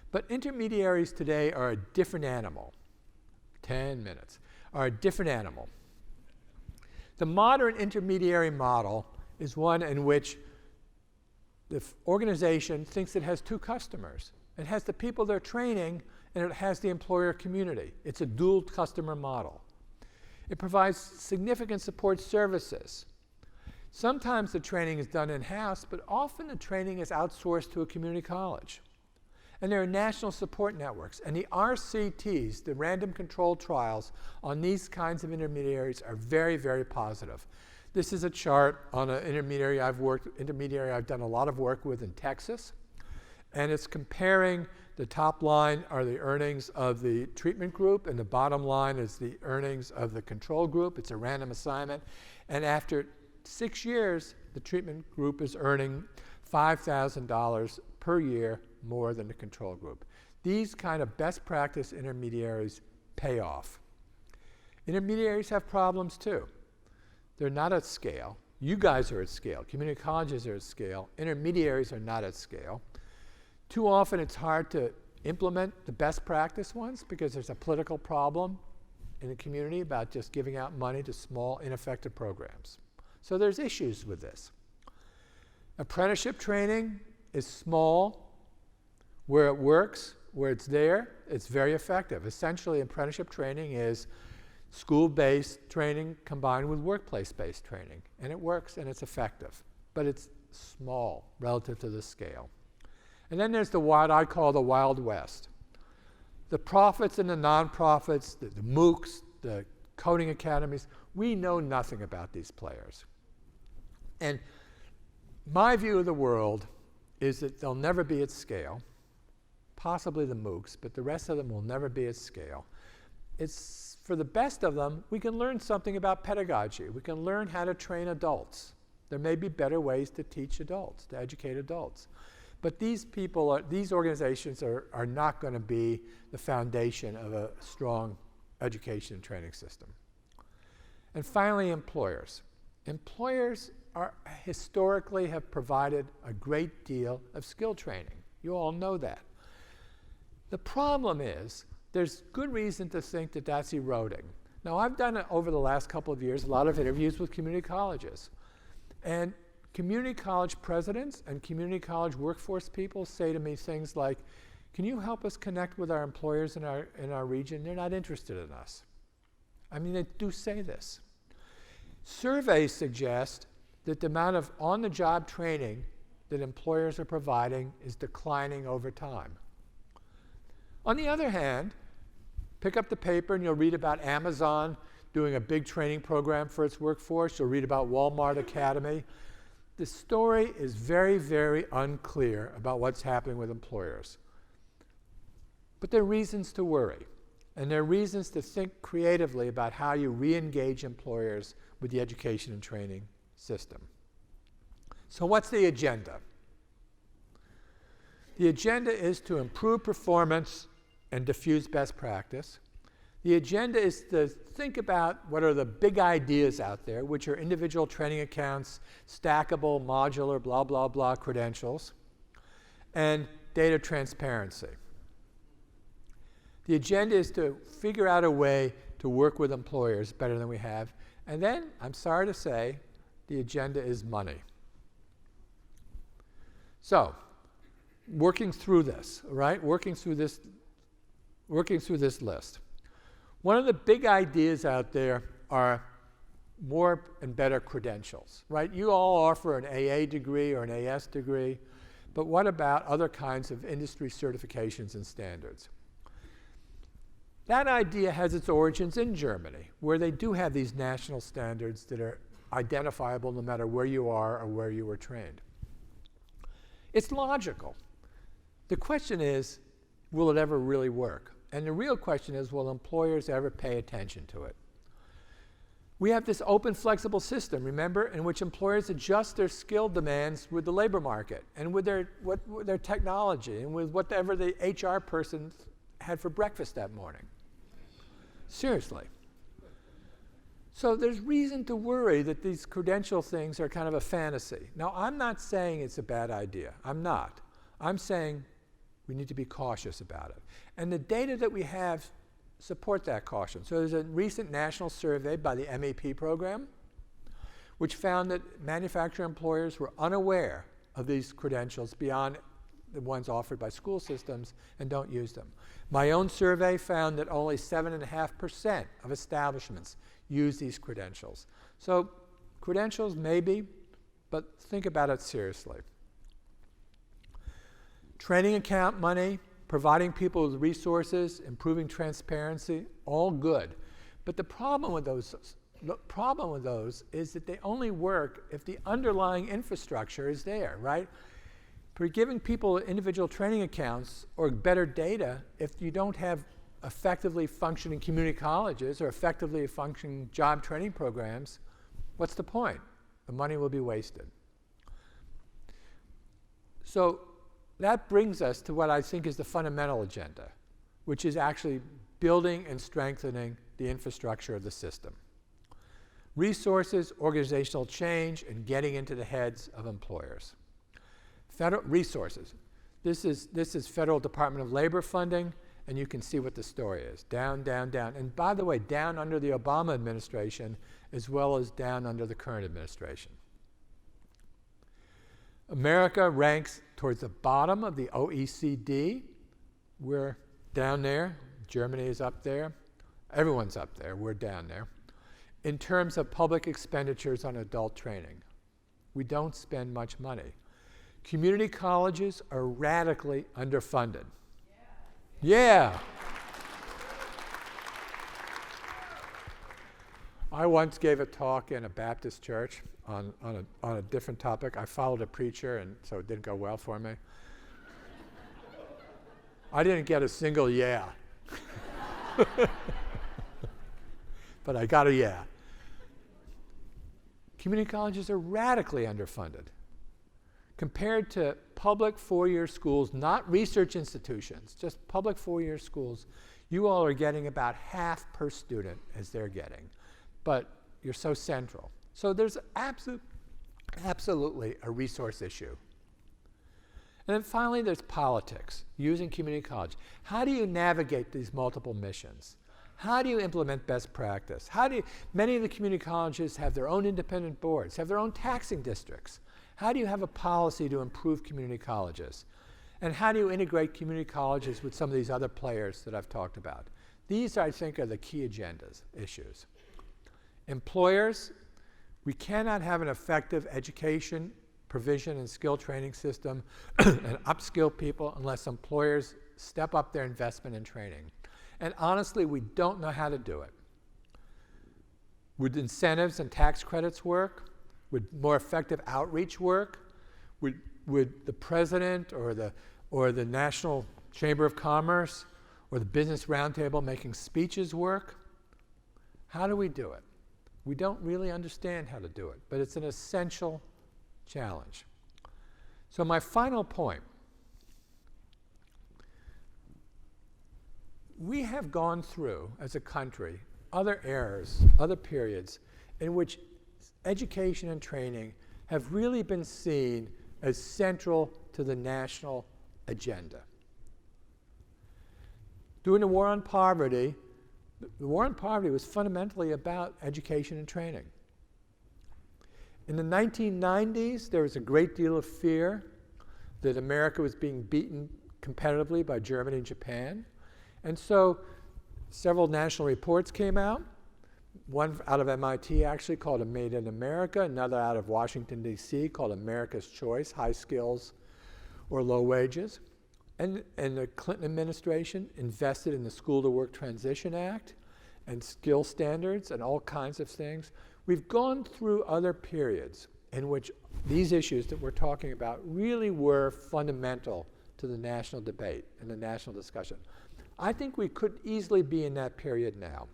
Speaker 5: But intermediaries today are a different animal. 10 minutes. Are a different animal. The modern intermediary model is one in which the organization thinks it has two customers. It has the people they're training, and it has the employer community. It's a dual customer model. It provides significant support services. Sometimes the training is done in-house, but often the training is outsourced to a community college. And there are national support networks. And the RCTs, the random controlled trials on these kinds of intermediaries, are very, very positive. This is a chart on an intermediary I've done a lot of work with in Texas. And it's comparing the top line are the earnings of the treatment group, and the bottom line is the earnings of the control group. It's a random assignment. And after 6 years, the treatment group is earning $5,000 per year more than the control group. These kind of best practice intermediaries pay off. Intermediaries have problems too. They're not at scale. You guys are at scale. Community colleges are at scale. Intermediaries are not at scale. Too often it's hard to implement the best practice ones because there's a political problem in the community about just giving out money to small, ineffective programs. So there's issues with this. Apprenticeship training is small. Where it works, where it's there, it's very effective. Essentially, apprenticeship training is school-based training combined with workplace-based training. And it works and it's effective. But it's small relative to the scale. And then there's what I call the Wild West. The profits and the nonprofits, the MOOCs, the coding academies, we know nothing about these players. And my view of the world is that they'll never be at scale. Possibly the MOOCs, but the rest of them will never be at scale. It's for the best of them, we can learn something about pedagogy. We can learn how to train adults. There may be better ways to teach adults, to educate adults. But these organizations are not going to be the foundation of a strong education and training system. And finally, employers. Employers historically have provided a great deal of skill training. You all know that. The problem is, there's good reason to think that that's eroding. Now, I've done it over the last couple of years, a lot of interviews with community colleges. And community college presidents and community college workforce people say to me things like, can you help us connect with our employers in our region? They're not interested in us. I mean, they do say this. Surveys suggest that the amount of on-the-job training that employers are providing is declining over time. On the other hand, pick up the paper and you'll read about Amazon doing a big training program for its workforce. You'll read about Walmart Academy. The story is very, very unclear about what's happening with employers. But there are reasons to worry. And there are reasons to think creatively about how you re-engage employers with the education and training system. So what's the agenda? The agenda is to improve performance and diffuse best practice. The agenda is to think about what are the big ideas out there, which are individual training accounts, stackable, modular, blah, blah, blah credentials, and data transparency. The agenda is to figure out a way to work with employers better than we have. And then, I'm sorry to say, the agenda is money. So, working through this, right? Working through this list. One of the big ideas out there are more and better credentials, right? You all offer an AA degree or an AS degree, but what about other kinds of industry certifications and standards? That idea has its origins in Germany, where they do have these national standards that are identifiable no matter where you are or where you were trained. It's logical. The question is, will it ever really work? And the real question is, will employers ever pay attention to it? We have this open, flexible system, remember, in which employers adjust their skill demands with the labor market and with their technology and with whatever the HR person had for breakfast that morning. Seriously. So there's reason to worry that these credential things are kind of a fantasy. Now, I'm not saying it's a bad idea. I'm not. I'm saying we need to be cautious about it. And the data that we have support that caution. So there's a recent national survey by the MEP program, which found that manufacturer employers were unaware of these credentials beyond the ones offered by school systems and don't use them. My own survey found that only 7.5% of establishments use these credentials. So credentials maybe, but think about it seriously. Training account money providing people with resources, improving transparency, all good. But the problem with those is that they only work if the underlying infrastructure is there, right? For giving people individual training accounts or better data, if you don't have effectively functioning community colleges or effectively functioning job training programs, what's the point? The money will be wasted. So that brings us to what I think is the fundamental agenda, which is actually building and strengthening the infrastructure of the system. Resources, organizational change, and getting into the heads of employers. Federal resources. This is Federal Department of Labor funding, and you can see what the story is. Down, down, down. And by the way, down under the Obama administration, as well as down under the current administration. America ranks towards the bottom of the OECD. We're down there. Germany is up there. Everyone's up there. We're down there. In terms of public expenditures on adult training, we don't spend much money. Community colleges are radically underfunded. Yeah. I once gave a talk in a Baptist church on a different topic. I followed a preacher, and so it didn't go well for me. I didn't get a single yeah. But I got a yeah. Community colleges are radically underfunded. Compared to public four-year schools, not research institutions, just public four-year schools, you all are getting about half per student as they're getting. But you're so central. So there's absolutely a resource issue. And then finally, there's politics, using community college. How do you navigate these multiple missions? How do you implement best practice? Many of the community colleges have their own independent boards, have their own taxing districts. How do you have a policy to improve community colleges? And how do you integrate community colleges with some of these other players that I've talked about? These, I think, are the key issues. Employers, we cannot have an effective education, provision, and skill training system and upskill people unless employers step up their investment in training. And honestly, we don't know how to do it. Would incentives and tax credits work? Would more effective outreach work? Would the president or the National Chamber of Commerce or the Business Roundtable making speeches work? How do we do it? We don't really understand how to do it, but it's an essential challenge. So my final point, we have gone through, as a country, other eras, other periods in which education and training have really been seen as central to the national agenda. During the War on Poverty, the War on Poverty was fundamentally about education and training. In the 1990s, there was a great deal of fear that America was being beaten competitively by Germany and Japan. And so several national reports came out. One out of MIT actually called it Made in America, another out of Washington, D.C. called America's Choice, High Skills or Low Wages. And the Clinton administration invested in the School to Work Transition Act and skill standards and all kinds of things. We've gone through other periods in which these issues that we're talking about really were fundamental to the national debate and the national discussion. I think we could easily be in that period now.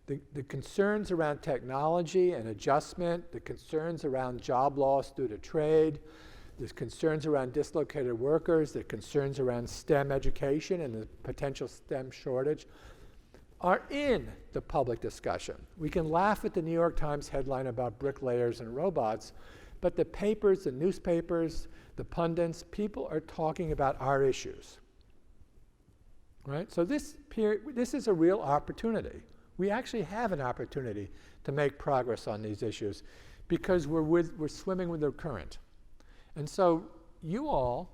Speaker 5: The concerns around technology and adjustment, the concerns around job loss due to trade, the concerns around dislocated workers, the concerns around STEM education and the potential STEM shortage are in the public discussion. We can laugh at the New York Times headline about bricklayers and robots, but the papers, the newspapers, the pundits, people are talking about our issues. Right? So this is a real opportunity. We actually have an opportunity to make progress on these issues because we're swimming with the current. And so you all,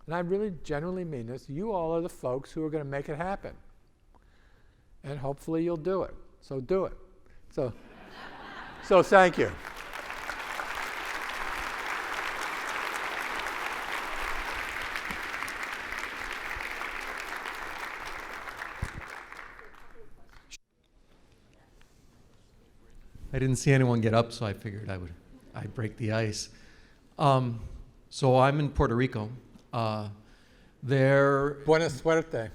Speaker 5: and I really genuinely mean this, you all are the folks who are going to make it happen. And hopefully you'll do it. So do it. So thank you.
Speaker 6: I didn't see anyone get up, so I figured I'd break the ice. So I'm in Puerto Rico. There.
Speaker 5: Buena suerte.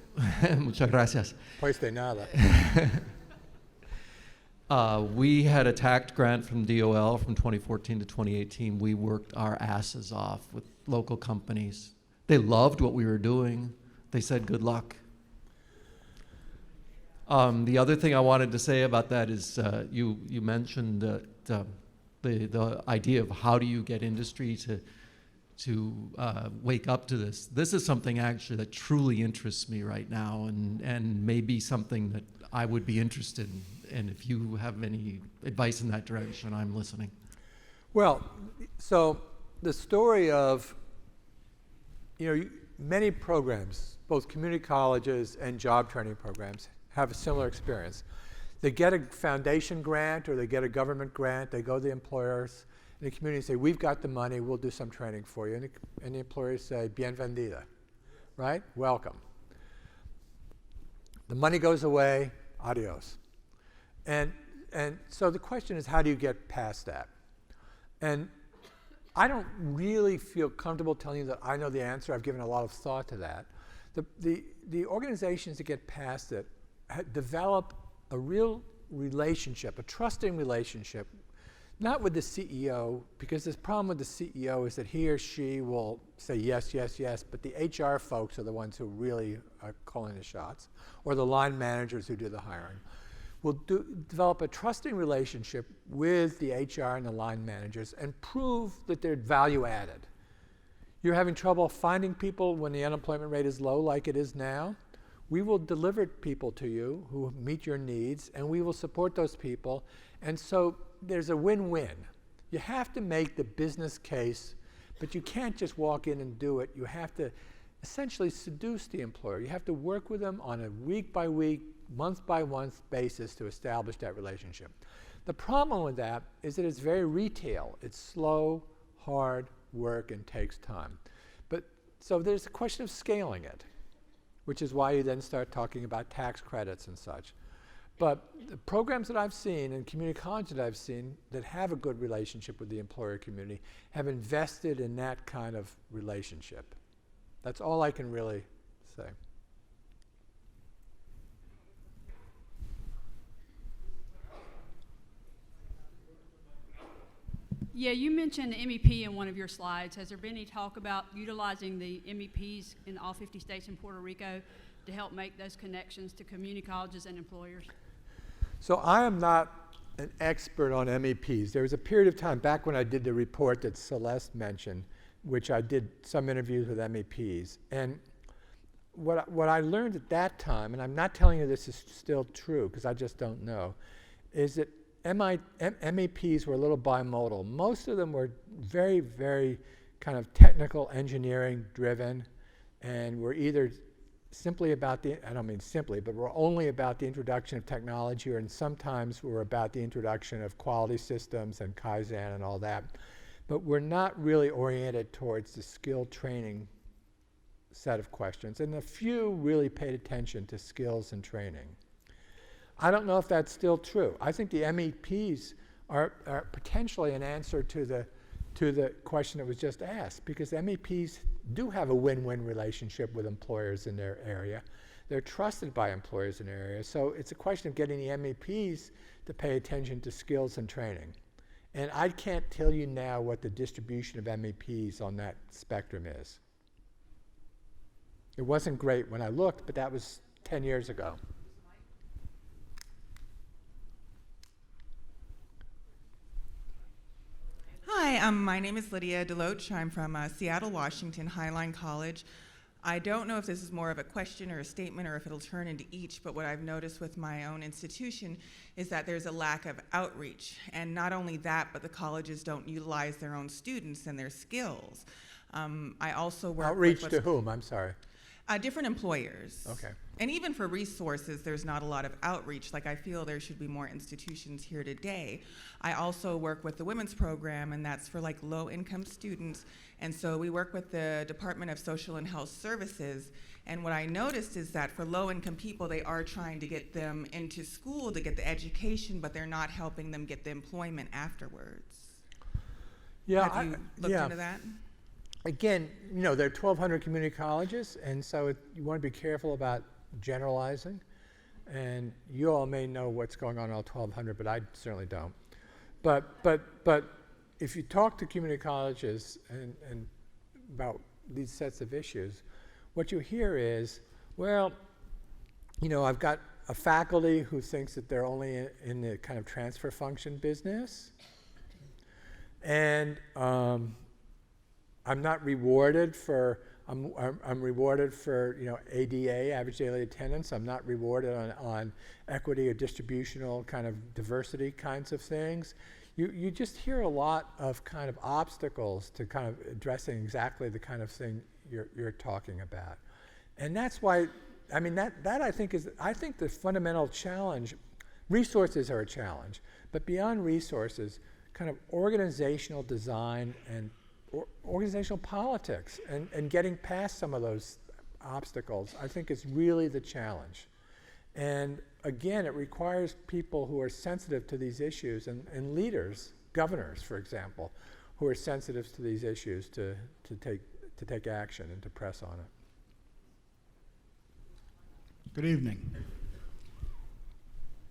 Speaker 6: Muchas gracias.
Speaker 5: Pues de nada.
Speaker 6: We had a TACT grant from DOL from 2014 to 2018. We worked our asses off with local companies. They loved what we were doing. They said, good luck. The other thing I wanted to say about that is you mentioned the idea of how do you get industry to wake up to this. This is something actually that truly interests me right now, and maybe something that I would be interested in. And if you have any advice in that direction, I'm listening.
Speaker 5: Well, so the story of, many programs, both community colleges and job training programs, have a similar experience. They get a foundation grant or they get a government grant, they go to the employers in the community and say, we've got the money, we'll do some training for you. And the employers say, bienvenida, right? Welcome. The money goes away, adios. And so the question is, how do you get past that? And I don't really feel comfortable telling you that I know the answer. I've given a lot of thought to that. The organizations that get past it develop a real relationship, a trusting relationship, not with the CEO, because the problem with the CEO is that he or she will say yes, yes, yes, but the HR folks are the ones who really are calling the shots, or the line managers who do the hiring. Will develop a trusting relationship with the HR and the line managers and prove that they're value added. You're having trouble finding people when the unemployment rate is low like it is now. We will deliver people to you who meet your needs, and we will support those people. And so there's a win-win. You have to make the business case, but you can't just walk in and do it. You have to essentially seduce the employer. You have to work with them on a week-by-week, month-by-month basis to establish that relationship. The problem with that is that it's very retail. It's slow, hard work, and takes time. So there's a question of scaling it, which is why you then start talking about tax credits and such. But the programs that I've seen and community colleges that I've seen that have a good relationship with the employer community have invested in that kind of relationship. That's all I can really say.
Speaker 7: Yeah, you mentioned the MEP in one of your slides. Has there been any talk about utilizing the MEPs in all 50 states and Puerto Rico to help make those connections to community colleges and employers?
Speaker 5: So I am not an expert on MEPs. There was a period of time back when I did the report that Celeste mentioned, which I did some interviews with MEPs. And what I learned at that time, and I'm not telling you this is still true because I just don't know, is that MEPs were a little bimodal. Most of them were very, very kind of technical engineering driven, and were either simply about I don't mean simply, but were only about the introduction of technology, and sometimes were about the introduction of quality systems and Kaizen and all that. But we're not really oriented towards the skill training set of questions, and a few really paid attention to skills and training. I don't know if that's still true. I think the MEPs are potentially an answer to the question that was just asked, because MEPs do have a win-win relationship with employers in their area. They're trusted by employers in their area. So it's a question of getting the MEPs to pay attention to skills and training. And I can't tell you now what the distribution of MEPs on that spectrum is. It wasn't great when I looked, but that was 10 years ago.
Speaker 8: Hi, my name is Lydia Deloach. I'm from Seattle, Washington, Highline College. I don't know if this is more of a question or a statement or if it'll turn into each, but what I've noticed with my own institution is that there's a lack of outreach. And not only that, but the colleges don't utilize their own students and their skills. I also work
Speaker 5: outreach
Speaker 8: with
Speaker 5: to whom? I'm sorry.
Speaker 8: Different employers.
Speaker 5: Okay.
Speaker 8: And even for resources, there's not a lot of outreach. Like, I feel there should be more institutions here today. I also work with the women's program, and that's for like low-income students. And so we work with the Department of Social and Health Services. And what I noticed is that for low-income people, they are trying to get them into school to get the education, but they're not helping them get the employment afterwards.
Speaker 5: Yeah,
Speaker 8: Have you looked into that?
Speaker 5: Again, you know, there are 1,200 community colleges, and so you want to be careful about generalizing. And you all may know what's going on in all 1,200, but I certainly don't. But if you talk to community colleges and about these sets of issues, what you hear is, well, you know, I've got a faculty who thinks that they're only in the kind of transfer function business, and I'm not rewarded for, I'm rewarded for, you know, ADA, average daily attendance. I'm not rewarded on equity or distributional kind of diversity kinds of things. You just hear a lot of kind of obstacles to kind of addressing exactly the kind of thing you're talking about. And that's why, I mean, that I think is, I think the fundamental challenge, resources are a challenge, but beyond resources, kind of organizational design and organizational politics and getting past some of those obstacles, I think is really the challenge. And again, it requires people who are sensitive to these issues and leaders, governors, for example, who are sensitive to these issues to take action and to press on it.
Speaker 9: Good evening.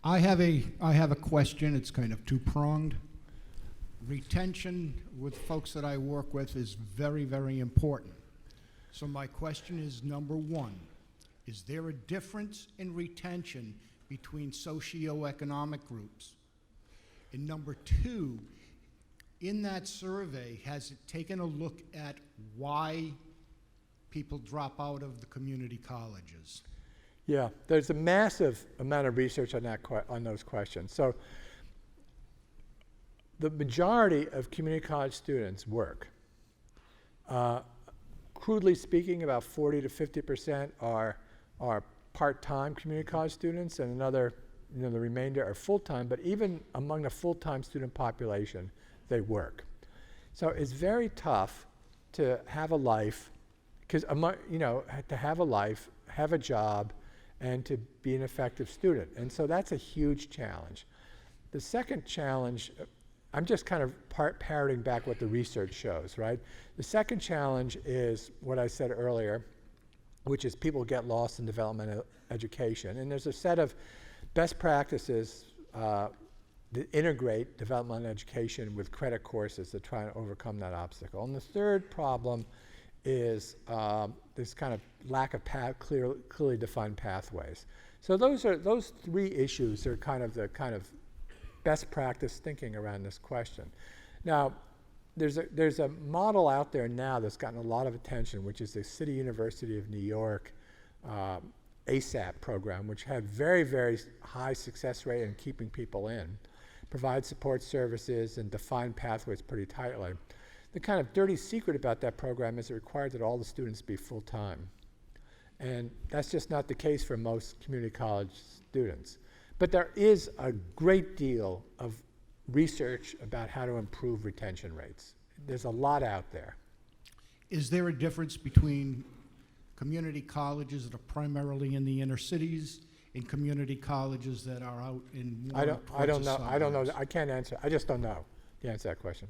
Speaker 9: I have a question. It's kind of two-pronged. Retention with folks that I work with is very, very important. So my question is, number one, is there a difference in retention between socioeconomic groups? And number two, in that survey, has it taken a look at why people drop out of the community colleges?
Speaker 5: Yeah, there's a massive amount of research on that on those questions. So the majority of community college students work. Crudely speaking, about 40 to 50% are part-time community college students, and another, you know, the remainder are full-time. But even among the full-time student population, they work. So it's very tough to have a life, because you know, to have a life, have a job, and to be an effective student. And so that's a huge challenge. The second challenge, I'm just kind of parroting back what the research shows, right? The second challenge is what I said earlier, which is people get lost in developmental education. And there's a set of best practices that integrate developmental education with credit courses to try and overcome that obstacle. And the third problem is this kind of lack of clearly defined pathways. So those three issues are kind of best practice thinking around this question. Now, there's a model out there now that's gotten a lot of attention, which is the City University of New York ASAP program, which had very, very high success rate in keeping people in, provides support services and define pathways pretty tightly. The kind of dirty secret about that program is it requires that all the students be full-time. And that's just not the case for most community college students. But there is a great deal of research about how to improve retention rates. There's a lot out there.
Speaker 9: Is there a difference between community colleges that are primarily in the inner cities and community colleges that are out in more
Speaker 5: I don't know.
Speaker 9: suburbs?
Speaker 5: I don't know. I can't answer. I just don't know the answer to that question.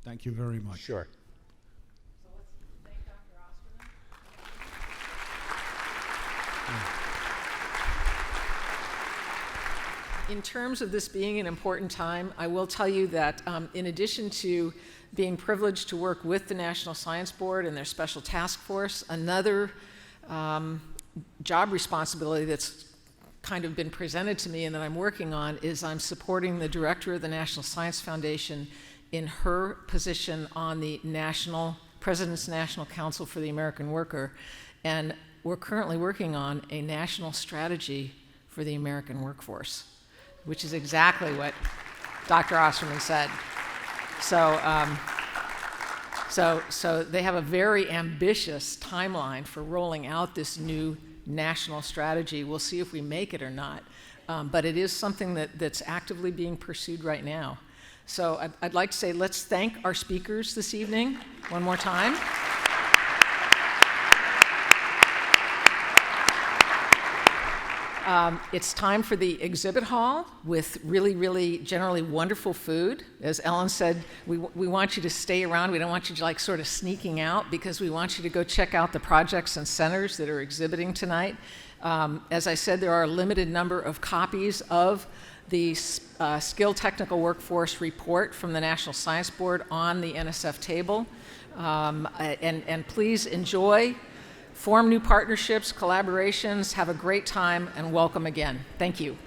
Speaker 9: Thank you very much.
Speaker 5: Sure.
Speaker 1: So let's thank Dr. Osterman. In terms of this being an important time, I will tell you that in addition to being privileged to work with the National Science Board and their special task force, another job responsibility that's kind of been presented to me and that I'm working on is I'm supporting the director of the National Science Foundation in her position on the President's National Council for the American Worker. And we're currently working on a national strategy for the American workforce, which is exactly what Dr. Osterman said. So So they have a very ambitious timeline for rolling out this new national strategy. We'll see if we make it or not. But it is something that's actively being pursued right now. So I'd like to say let's thank our speakers this evening one more time. It's time for the exhibit hall with really, really generally wonderful food. As Ellen said, we want you to stay around. We don't want you to like sort of sneaking out because we want you to go check out the projects and centers that are exhibiting tonight. As I said, there are a limited number of copies of the Skilled Technical Workforce Report from the National Science Board on the NSF Table. And please enjoy, form new partnerships, collaborations, have a great time, and welcome again. Thank you.